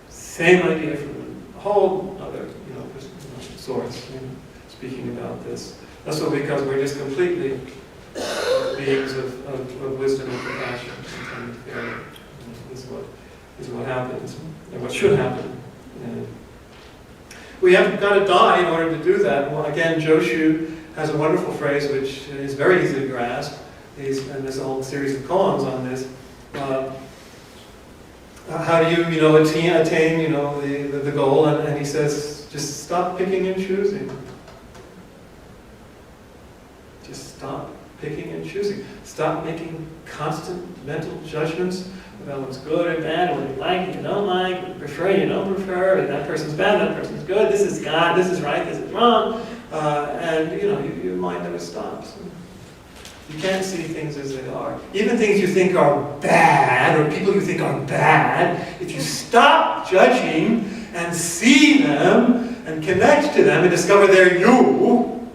Same idea from a whole other source speaking about this. That's what, because we're just completely beings of wisdom and compassion. Is what happens, and what should happen. We have got to die in order to do that. Well, again, Joshu has a wonderful phrase which is very easy to grasp. And there's a whole series of koans on this. How do you know, attain, you know, the goal? And he says, just stop picking and choosing. Just stop picking and choosing. Stop making constant mental judgments about what's good or bad, what you like, what you don't like, what you prefer, you don't prefer, and that person's bad, that person's good, this is God, this is right, this is wrong. And, you know, your mind never stops. You can't see things as they are. Even things you think are bad, or people you think are bad, if you stop judging and see them and connect to them and discover they're you,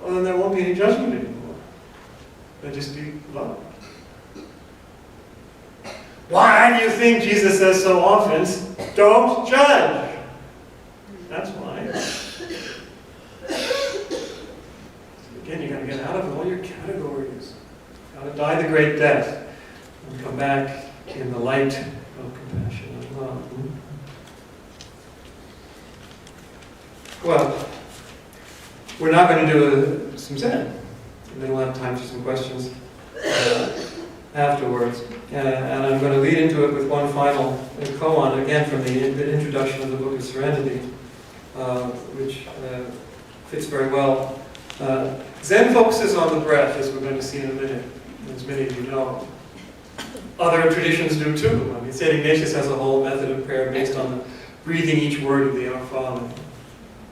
well, then there won't be any judgment anymore. There'll just be love. Why do you think Jesus says so often, don't judge? That's why. Again, you've got to get out of all your categories. You've got to die the great death and come back in the light of compassion and love. Well, we're now going to do some Zen. And then we'll have time for some questions afterwards. And I'm going to lead into it with one final koan, again from the introduction of the Book of Serenity, which fits very well. Zen focuses on the breath, as we're going to see in a minute, as many of you know. Other traditions do too. I mean, St. Ignatius has a whole method of prayer based on breathing each word of the Our Father,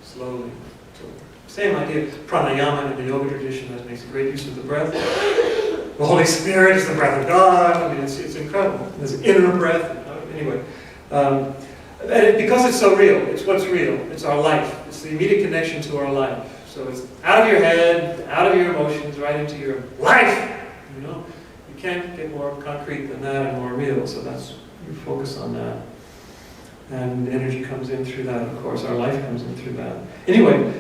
slowly. So, same idea. Pranayama in the yoga tradition that makes great use of the breath. The Holy Spirit is the breath of God. I mean, it's incredible. There's inner breath. Anyway. Because it's so real, it's what's real. It's our life. It's the immediate connection to our life. So it's out of your head, out of your emotions, right into your life. You know, you can't get more concrete than that and more real. So that's, you focus on that, and energy comes in through that. Of course, our life comes in through that. Anyway,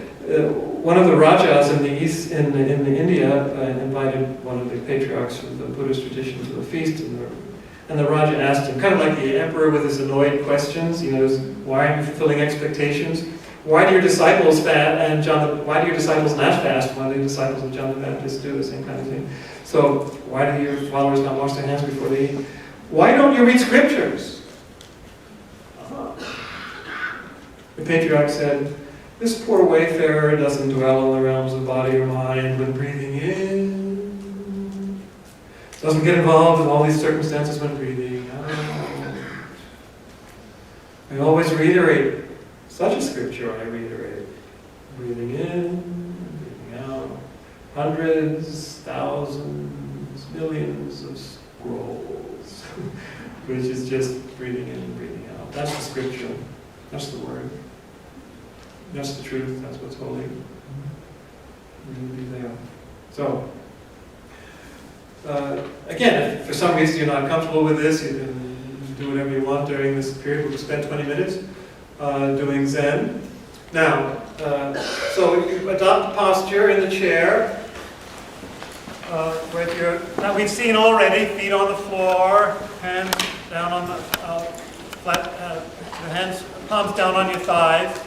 one of the Rajas in the East, in India, invited one of the patriarchs of the Buddhist tradition to a feast, and the Raja asked him, kind of like the emperor with his annoyed questions. You know, why aren't you fulfilling expectations? Why do your disciples why do your disciples not fast? Why do the disciples of John the Baptist do the same kind of thing? So why do your followers not wash their hands before they eat? Why don't you read scriptures? The patriarch said, this poor wayfarer doesn't dwell in the realms of body or mind when breathing in. Doesn't get involved in all these circumstances when breathing out. I always reiterate such a scripture, I reiterate. Breathing in, breathing out. Hundreds, thousands, millions of scrolls, which is just breathing in and breathing out. That's the scripture. That's the word. That's the truth. That's what's holy. You'll be there. So, again, if for some reason you're not comfortable with this, you can do whatever you want during this period. We'll spend 20 minutes doing Zen. Now, so you adopt posture in the chair. Now we've seen already, feet on the floor, hands down on the hands, palms down on your thighs.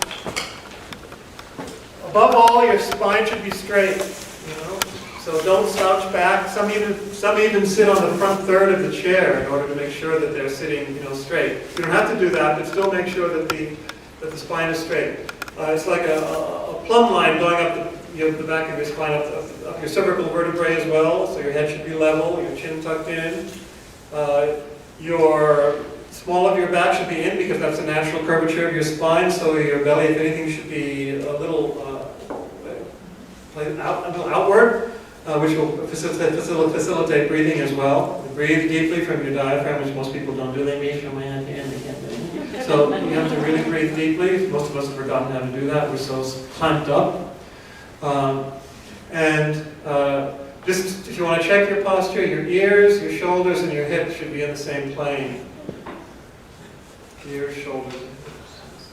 Above all, your spine should be straight. You know, so don't slouch back. Some even sit on the front third of the chair in order to make sure that they're sitting, you know, straight. You don't have to do that, but still make sure that the spine is straight. It's like a plumb line going up the back of your spine, up your cervical vertebrae as well. So your head should be level, your chin tucked in. Your small of your back should be in because that's a natural curvature of your spine. So your belly, if anything, should be a little outward, which will facilitate breathing as well. Breathe deeply from your diaphragm, which most people don't do. They breathe from my hand and they can't do it. So you have to really breathe deeply. Most of us have forgotten how to do that. We're so clamped up. Just if you want to check your posture, your ears, your shoulders, and your hips should be in the same plane. Ears, shoulders, and hips.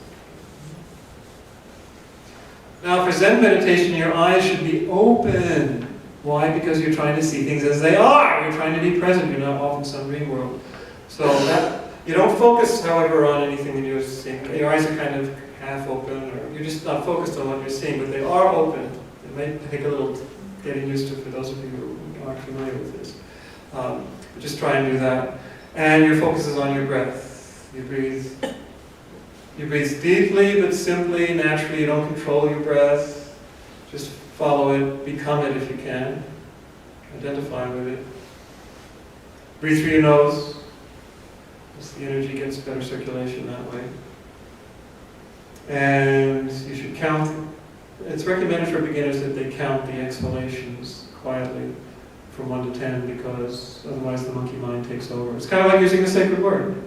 Now for Zen meditation, your eyes should be open. Why? Because you're trying to see things as they are. You're trying to be present. You're not off in some dream world. So that you don't focus, however, on anything that you're seeing. Your eyes are kind of half open, or you're just not focused on what you're seeing, but they are open. It might take a little getting used to for those of you who aren't familiar with this. But just try and do that. And your focus is on your breath. You breathe deeply, but simply, naturally. You don't control your breath. Just follow it, become it if you can. Identify with it. Breathe through your nose. As the energy gets better circulation that way. And you should count. It's recommended for beginners that they count the exhalations quietly from 1 to 10, because otherwise the monkey mind takes over. It's kind of like using the sacred word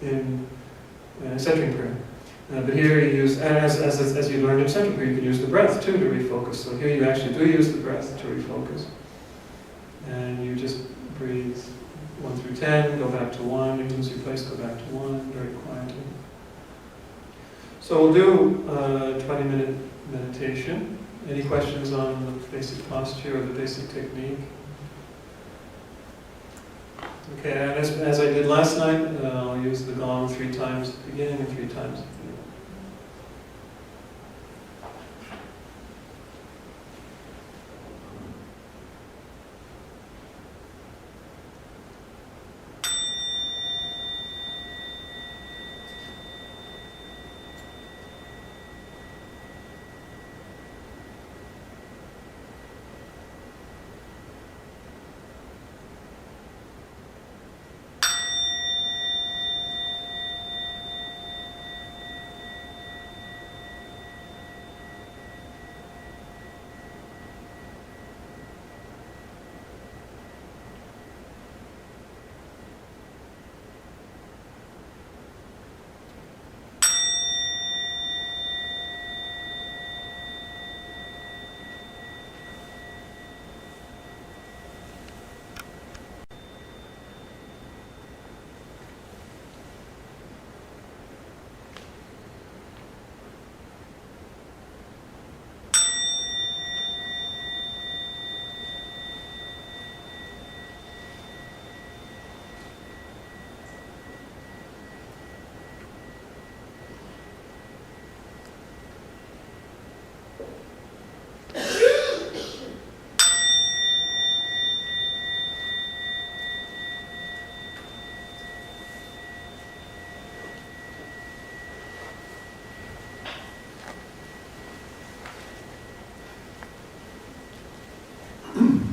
in centering prayer. But here you use, and as you learned in centering prayer, you can use the breath too to refocus. So here you actually do use the breath to refocus. And you just breathe 1 through 10, go back to 1, you lose your place, go back to 1, very quietly. So we'll do a 20-minute meditation. Any questions on the basic posture or the basic technique? Okay, and as I did last night, I'll use the gong 3 times at the beginning and 3 times at the end.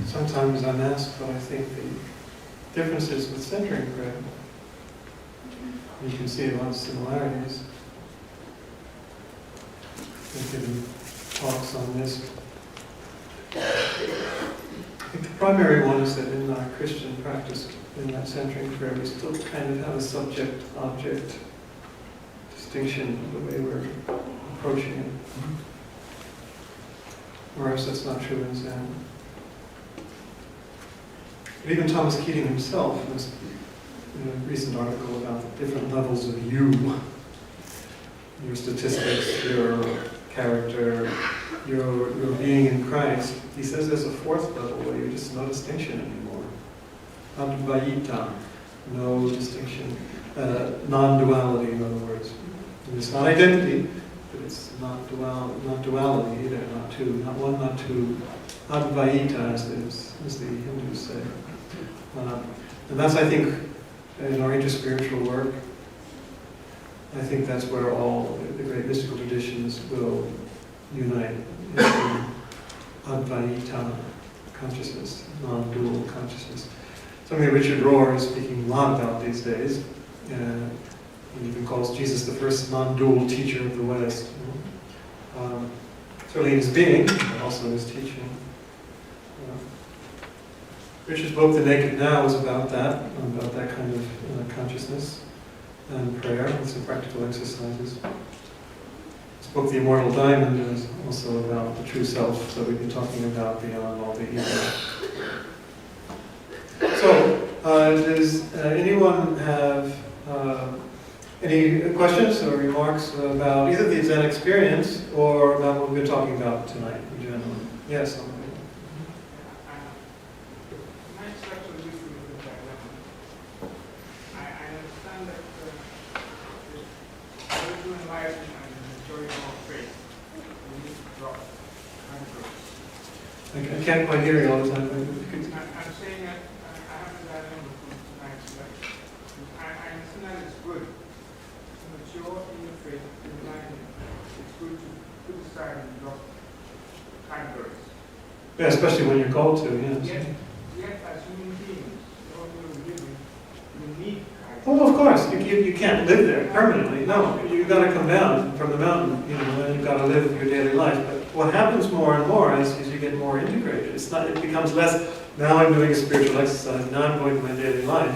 Sometimes I'm asked what I think the difference is with centering prayer. You can see a lot of similarities. I've given talks on this. I think the primary one is that in our Christian practice, in that centering prayer, we still kind of have a subject-object distinction of the way we're approaching it. Whereas that's not true in Zen. But even Thomas Keating himself, in a recent article about the different levels of you, your statistics, your character, your being in Christ, he says there's a 4th level where you're just no distinction anymore. Advaita, no distinction. Non-duality, in other words. And it's not identity, but it's not duality either, not two, not one, not two. Advaita, as the Hindus say. And that's, I think, in our interspiritual work, I think that's where all the great mystical traditions will unite, in Advaita consciousness, non-dual consciousness. Something Richard Rohr is speaking a lot about these days. He even calls Jesus the first non-dual teacher of the West. Certainly in his being, but also in his teaching. Richard's book, The Naked Now, is about that kind of consciousness and prayer with some practical exercises. His book, The Immortal Diamond, is also about the true self that we've been talking about beyond all the ego. So, does anyone have any questions or remarks about either the Zen experience or about what we've been talking about tonight in general? Yes? I can't quite hear you all the time. I'm saying that I haven't got a number from tonight, but I understand that it's good to mature in your faith, in life. It's good to put aside and drop categories. Yeah, especially when you're called to, yes. Yet as human beings, all we're living, we need categories. Well, of course, you can't live there permanently. No, you've got to come down from the mountain, and you've got to live your daily life. But what happens more and more as you get more integrated, it becomes less, now I'm doing a spiritual exercise, now I'm going to my daily life,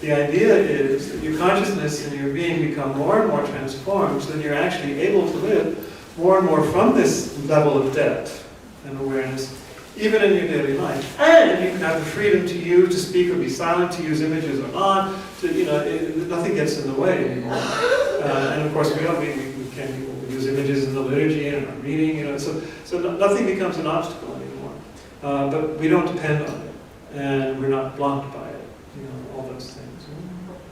The idea is that your consciousness and your being become more and more transformed, so that you're actually able to live more and more from this level of depth and awareness, even in your daily life. And you can have the freedom to use, to speak or be silent, to use images or not, nothing gets in the way anymore. And of course, we use images in the liturgy and in our reading, so nothing becomes an obstacle anymore. But we don't depend on it, and we're not blocked by it, all those things.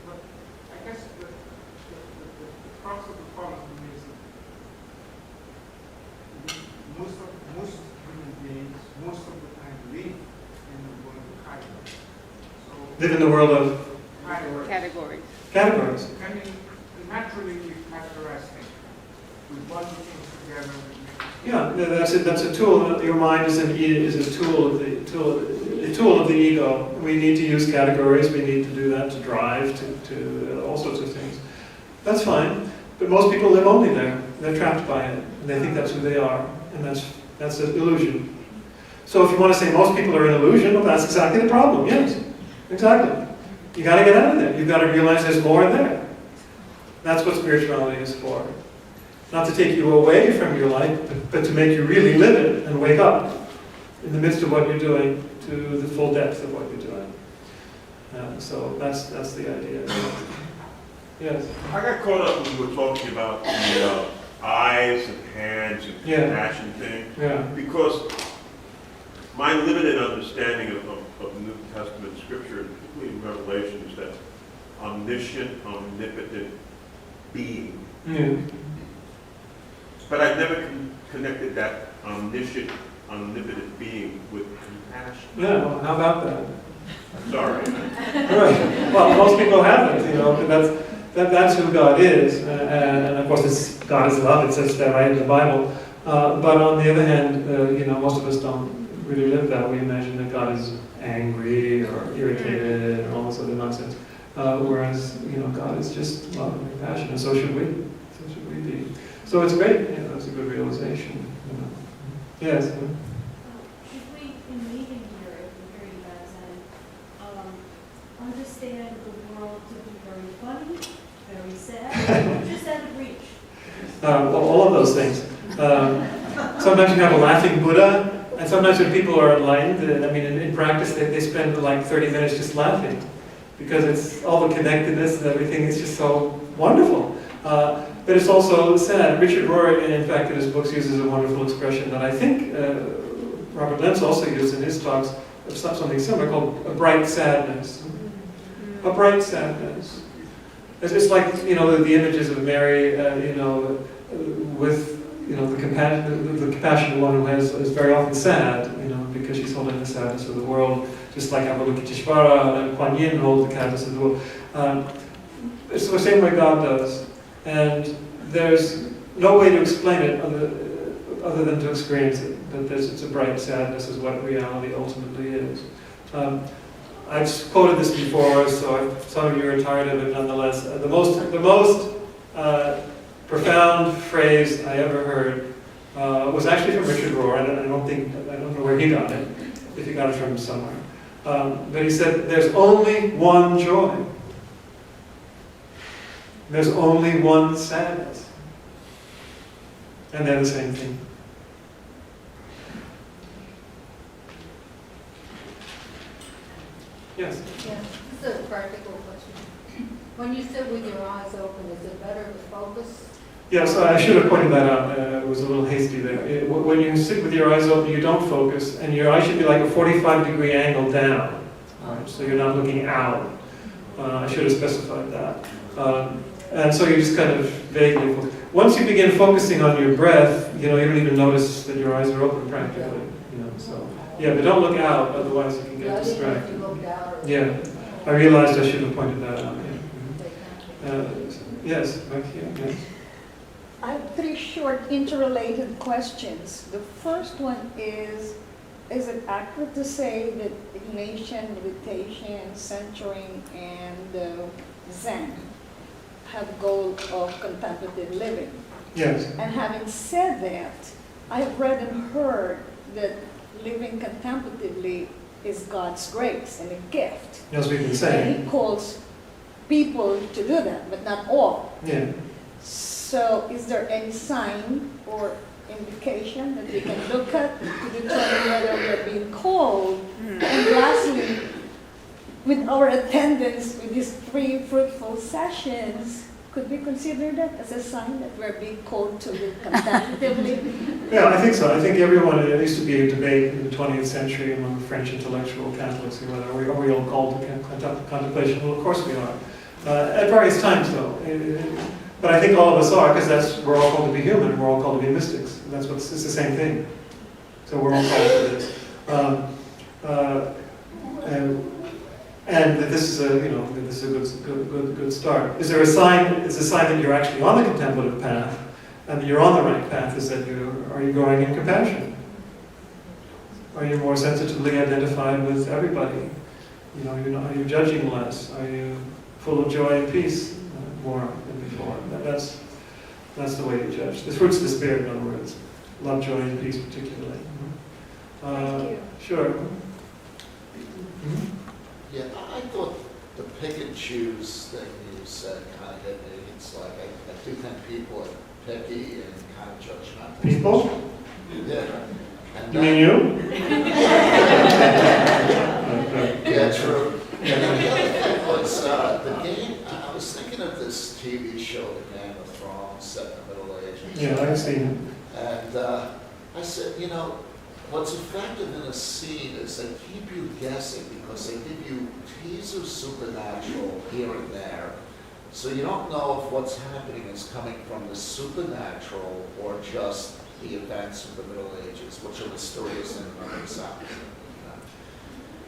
But I guess the crux of the problem is that most human beings, most of the time, live in the world of categories. So Live in the world of categories. categories. I mean, naturally we categorize things. We bundle things together. Yeah, that's a tool. Your mind is a tool of the ego. We need to use categories. We need to do that to drive, to all sorts of things. That's fine. But most people live only there. They're trapped by it, and they think that's who they are, and that's an illusion. So if you want to say most people are an illusion, well, that's exactly the problem. Yes, exactly. You got to get out of there. You've got to realize there's more there. That's what spirituality is for. Not to take you away from your life, but to make you really live it and wake up in the midst of what you're doing to the full depth of what you're doing. So that's the idea. Yes? I got caught up when we were talking about the eyes and hands and compassion thing. Yeah. Because my limited understanding of New Testament scripture, particularly in Revelation, is that omniscient, omnipotent being. Yeah. But I've never connected that omniscient, omnipotent being with compassion. Yeah, well, how about that? Sorry. Right. Well, most people haven't, but that's who God is. And of course, God is love, it says that right in the Bible. But on the other hand, most of us don't really live that. We imagine that God is angry or irritated or all this other nonsense. Whereas, God is just love and compassion, and so should we. So should we be. So it's great, it's a good realization. Yes? Should we, in meeting here, if we hear you guys, understand the world to be very funny, very sad, just out of reach? Well, all of those things. Sometimes you have a laughing Buddha, and sometimes when people are enlightened, in practice, they spend like 30 minutes just laughing, because it's all the connectedness and everything is just so wonderful. But it's also sad. Richard Rohr, in fact, in his books, uses a wonderful expression that I think Robert Lenz also used in his talks, of something similar, called a bright sadness. A bright sadness. It's like, the images of Mary, with, the compassionate one who is very often sad, because she's holding the sadness of the world, just like Avalokiteshvara and Kuan Yin hold the sadness of the world. It's the same way God does. And there's no way to explain it other than to experience it. That it's a bright sadness is what reality ultimately is. I've quoted this before, so some of you are tired of it nonetheless. The most profound phrase I ever heard was actually from Richard Rohr. I don't know where he got it, if he got it from somewhere. But he said, "There's only one joy. There's only one sadness." And they're the same thing. Yes? Yeah, this is a practical question. When you sit with your eyes open, is it better to focus? Yes, I should have pointed that out. It was a little hasty there. When you sit with your eyes open, you don't focus, and your eye should be like a 45-degree angle down. Right? So you're not looking out. I should have specified that. And so you just kind of vaguely focus. Once you begin focusing on your breath, you don't even notice that your eyes are open practically. So, yeah, but don't look out, otherwise you can get I didn't know if distracted. you looked out or. Yeah, I realized I should have pointed that out. Yeah. Yes, back here, yes. I have three short interrelated questions. The first one is it accurate to say that Ignatian, meditation, centering, and Zen have goal of contemplative living? Yes. And having said that, I have read and heard that living contemplatively is God's grace and a gift. As we've been And saying. He calls people to do that, but not all. Yeah. So is there any sign or indication that we can look at to determine whether we are being called? And lastly, with our attendance with these 3 fruitful sessions, could we consider that as a sign that we're being called to live contemplatively? Yeah, I think so. I think everyone, there used to be a debate in the 20th century among French intellectual Catholics, who whether are we all called to contemplation? Well, of course we are. At various times, though. But I think all of us are, because we're all called to be human, we're all called to be mystics. It's the same thing. So we're all called to this. And this is a good start. Is there a sign? It's a sign that you're actually on the contemplative path, and that you're on the right path. Is that are you growing in compassion? Are you more sensitively identified with everybody? Are you judging less? Are you full of joy and peace more than before? That's the way you judge. The fruits of the Spirit, in other words. Love, joy, and peace particularly. Thank you. Sure. Yeah, I thought the pick and choose thing you said kind of hit me. It's like, I do think people are picky and kind of judgmental. People? Yeah. And You mean you? Yeah, true. And then the other thing was the game. I was thinking of this TV show, The Game of Thrones, set in the Middle Ages. Yeah, I've seen it. And I said, what's effective in a scene is they keep you guessing because they give you teasers supernatural here and there. So you don't know if what's happening is coming from the supernatural or just the events of the Middle Ages, which are mysterious in and of themselves.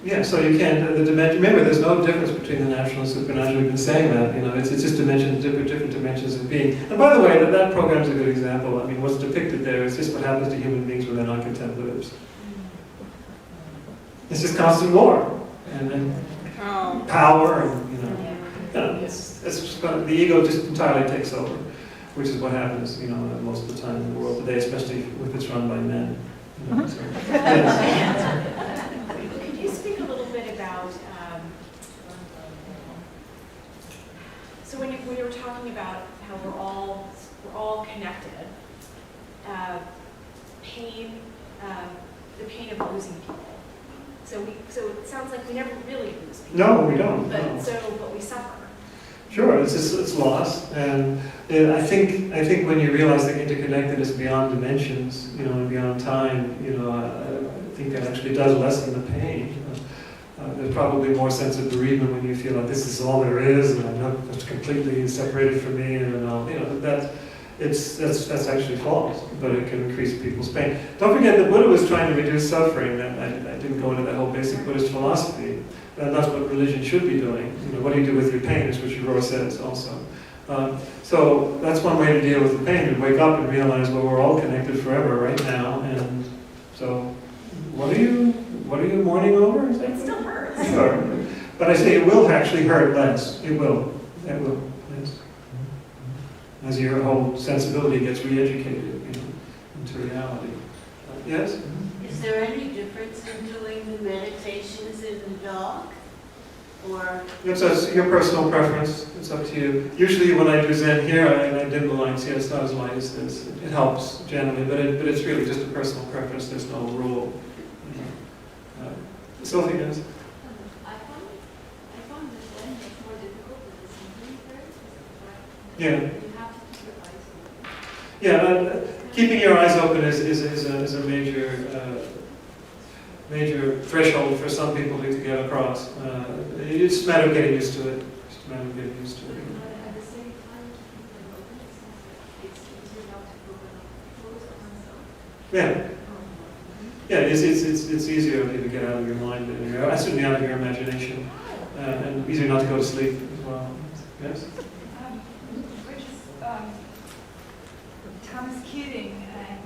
Yeah, so you can't, the dimension, remember there's no difference between the natural and supernatural. We've been saying that, it's just dimensions, different dimensions of being. And by the way, that program is a good example. I mean, what's depicted there is just what happens to human beings when they're not contemplatives. It's just constant war and power and, the ego just entirely takes over, which is what happens, most of the time in the world today, especially if it's run by men. So, yes. Could you speak a little bit about, so when you were talking about how we're all connected, the pain of losing people. So it sounds like we never really lose people. No, we don't. But No. but we suffer. Sure, it's loss, and I think when you realize the interconnectedness beyond dimensions, and beyond time, I think that actually does lessen the pain. There's probably more sense of bereavement when you feel like this is all there is, and I'm not completely separated from me, and that's actually false, but it can increase people's pain. Don't forget that Buddha was trying to reduce suffering. I didn't go into that whole basic Buddhist philosophy. And that's what religion should be doing. What do you do with your pain is what Shiro says also. So that's one way to deal with the pain, to wake up and realize, well, we're all connected forever right now, and so what are you mourning over? Is that It still hurts. Sure. But I say it will actually hurt less. It will. It will. Yes. As your whole sensibility gets re-educated, into reality. Yes? Is there any difference in doing the meditations in the dark? Or It's your personal preference. It's up to you. Usually when I do Zen here, I dim the lights. Yeah, it's not as light as this. It helps generally, but it's really just a personal preference. There's no rule. Sylvia, yes? I found the Zen much more difficult than the centering prayer. Yeah. You have to keep your eyes open. Yeah, keeping your eyes open is a major threshold for some people to get across. It's just a matter of getting used to it. Just a matter of getting used to it. But at the same time, keeping them open, it's easier not to close on myself. Yeah. Yeah, it's easier to get out of your mind, and certainly out of your imagination, and easier not to go to sleep as well. Yes? Thomas Keating and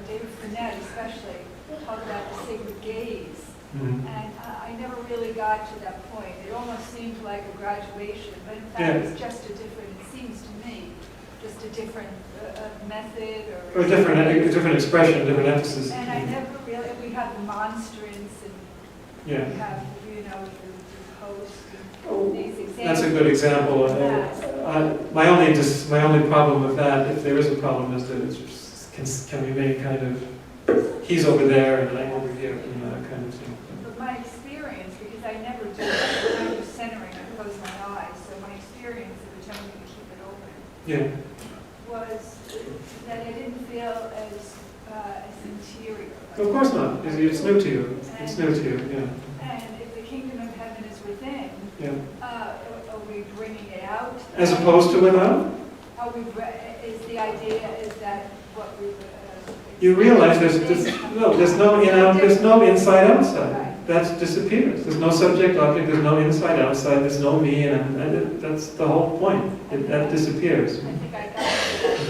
David Burnett especially talk about the sacred gaze. Mhm. And I never really got to that point. It almost seemed like a graduation, but in fact Yeah. it's just a different, it seems to me, just a different method Or a different expression, different emphasis. And I never really, we have the monstrance and Yeah. we have, the post Oh, and these examples. That's a good example. My only problem with that, if there is a problem, is that it can remain kind of, he's over there and I'm over here, that kind of thing. But my experience, because I never do it, when I was centering, I close my eyes, so my experience of attempting to keep it open Yeah. was that I didn't feel as interior. Of course not. It's new to you. It's new to you. Yeah. And if the kingdom of heaven is within, Yeah. are we bringing it out? As opposed to without, Is the idea, is that what we... you realize there's no inside outside. That disappears. There's no subject object. There's no inside outside. There's no me, and that's the whole point. That disappears. I think I got that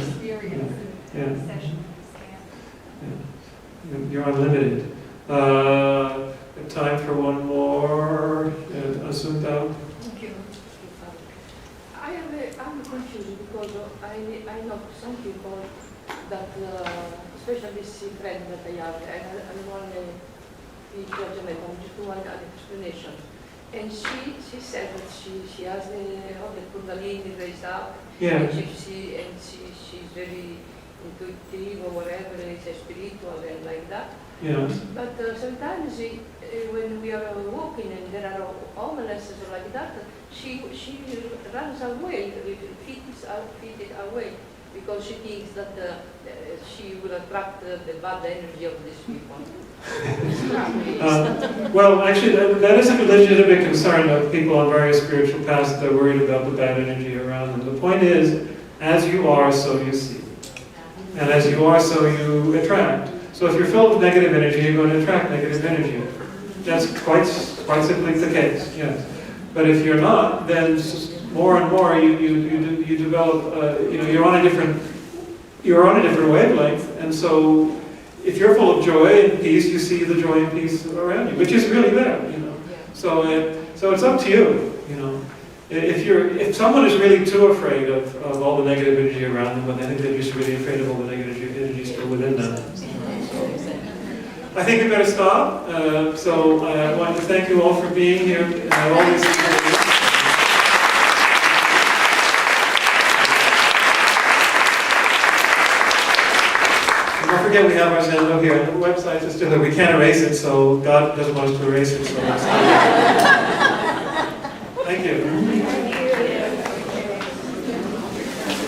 experience in Yeah. the session with Stan. You're unlimited. Time for one more. Assunta. Thank you. I'm confused because I know some people that, especially this friend that I have, I don't want to be judgmental, I just want an explanation. And she said that she has all the kundalini raised up, Yeah. and she's very intuitive or whatever, it's spiritual and like that. Yeah. But sometimes when we are walking and there are homeless or like that, she runs away, faded away, because she thinks that she will attract the bad energy of these people. Well, actually, that is a legitimate concern of people on various spiritual paths that they're worried about the bad energy around them. The point is, as you are, so you see. And as you are, so you attract. So if you're filled with negative energy, you're going to attract negative energy. That's quite simply the case, yes. But if you're not, then more and more you develop, you're on a different wavelength, and so if you're full of joy and peace, you see the joy and peace around you, which is really there, So it's up to you, If someone is really too afraid of all the negative energy around them, then I think they're just really afraid of all the negative energy still within them. I think we better stop. So I want to thank you all for being here. Don't forget we have our Zendo here. The website is still there. We can't erase it, so God doesn't want us to erase it. So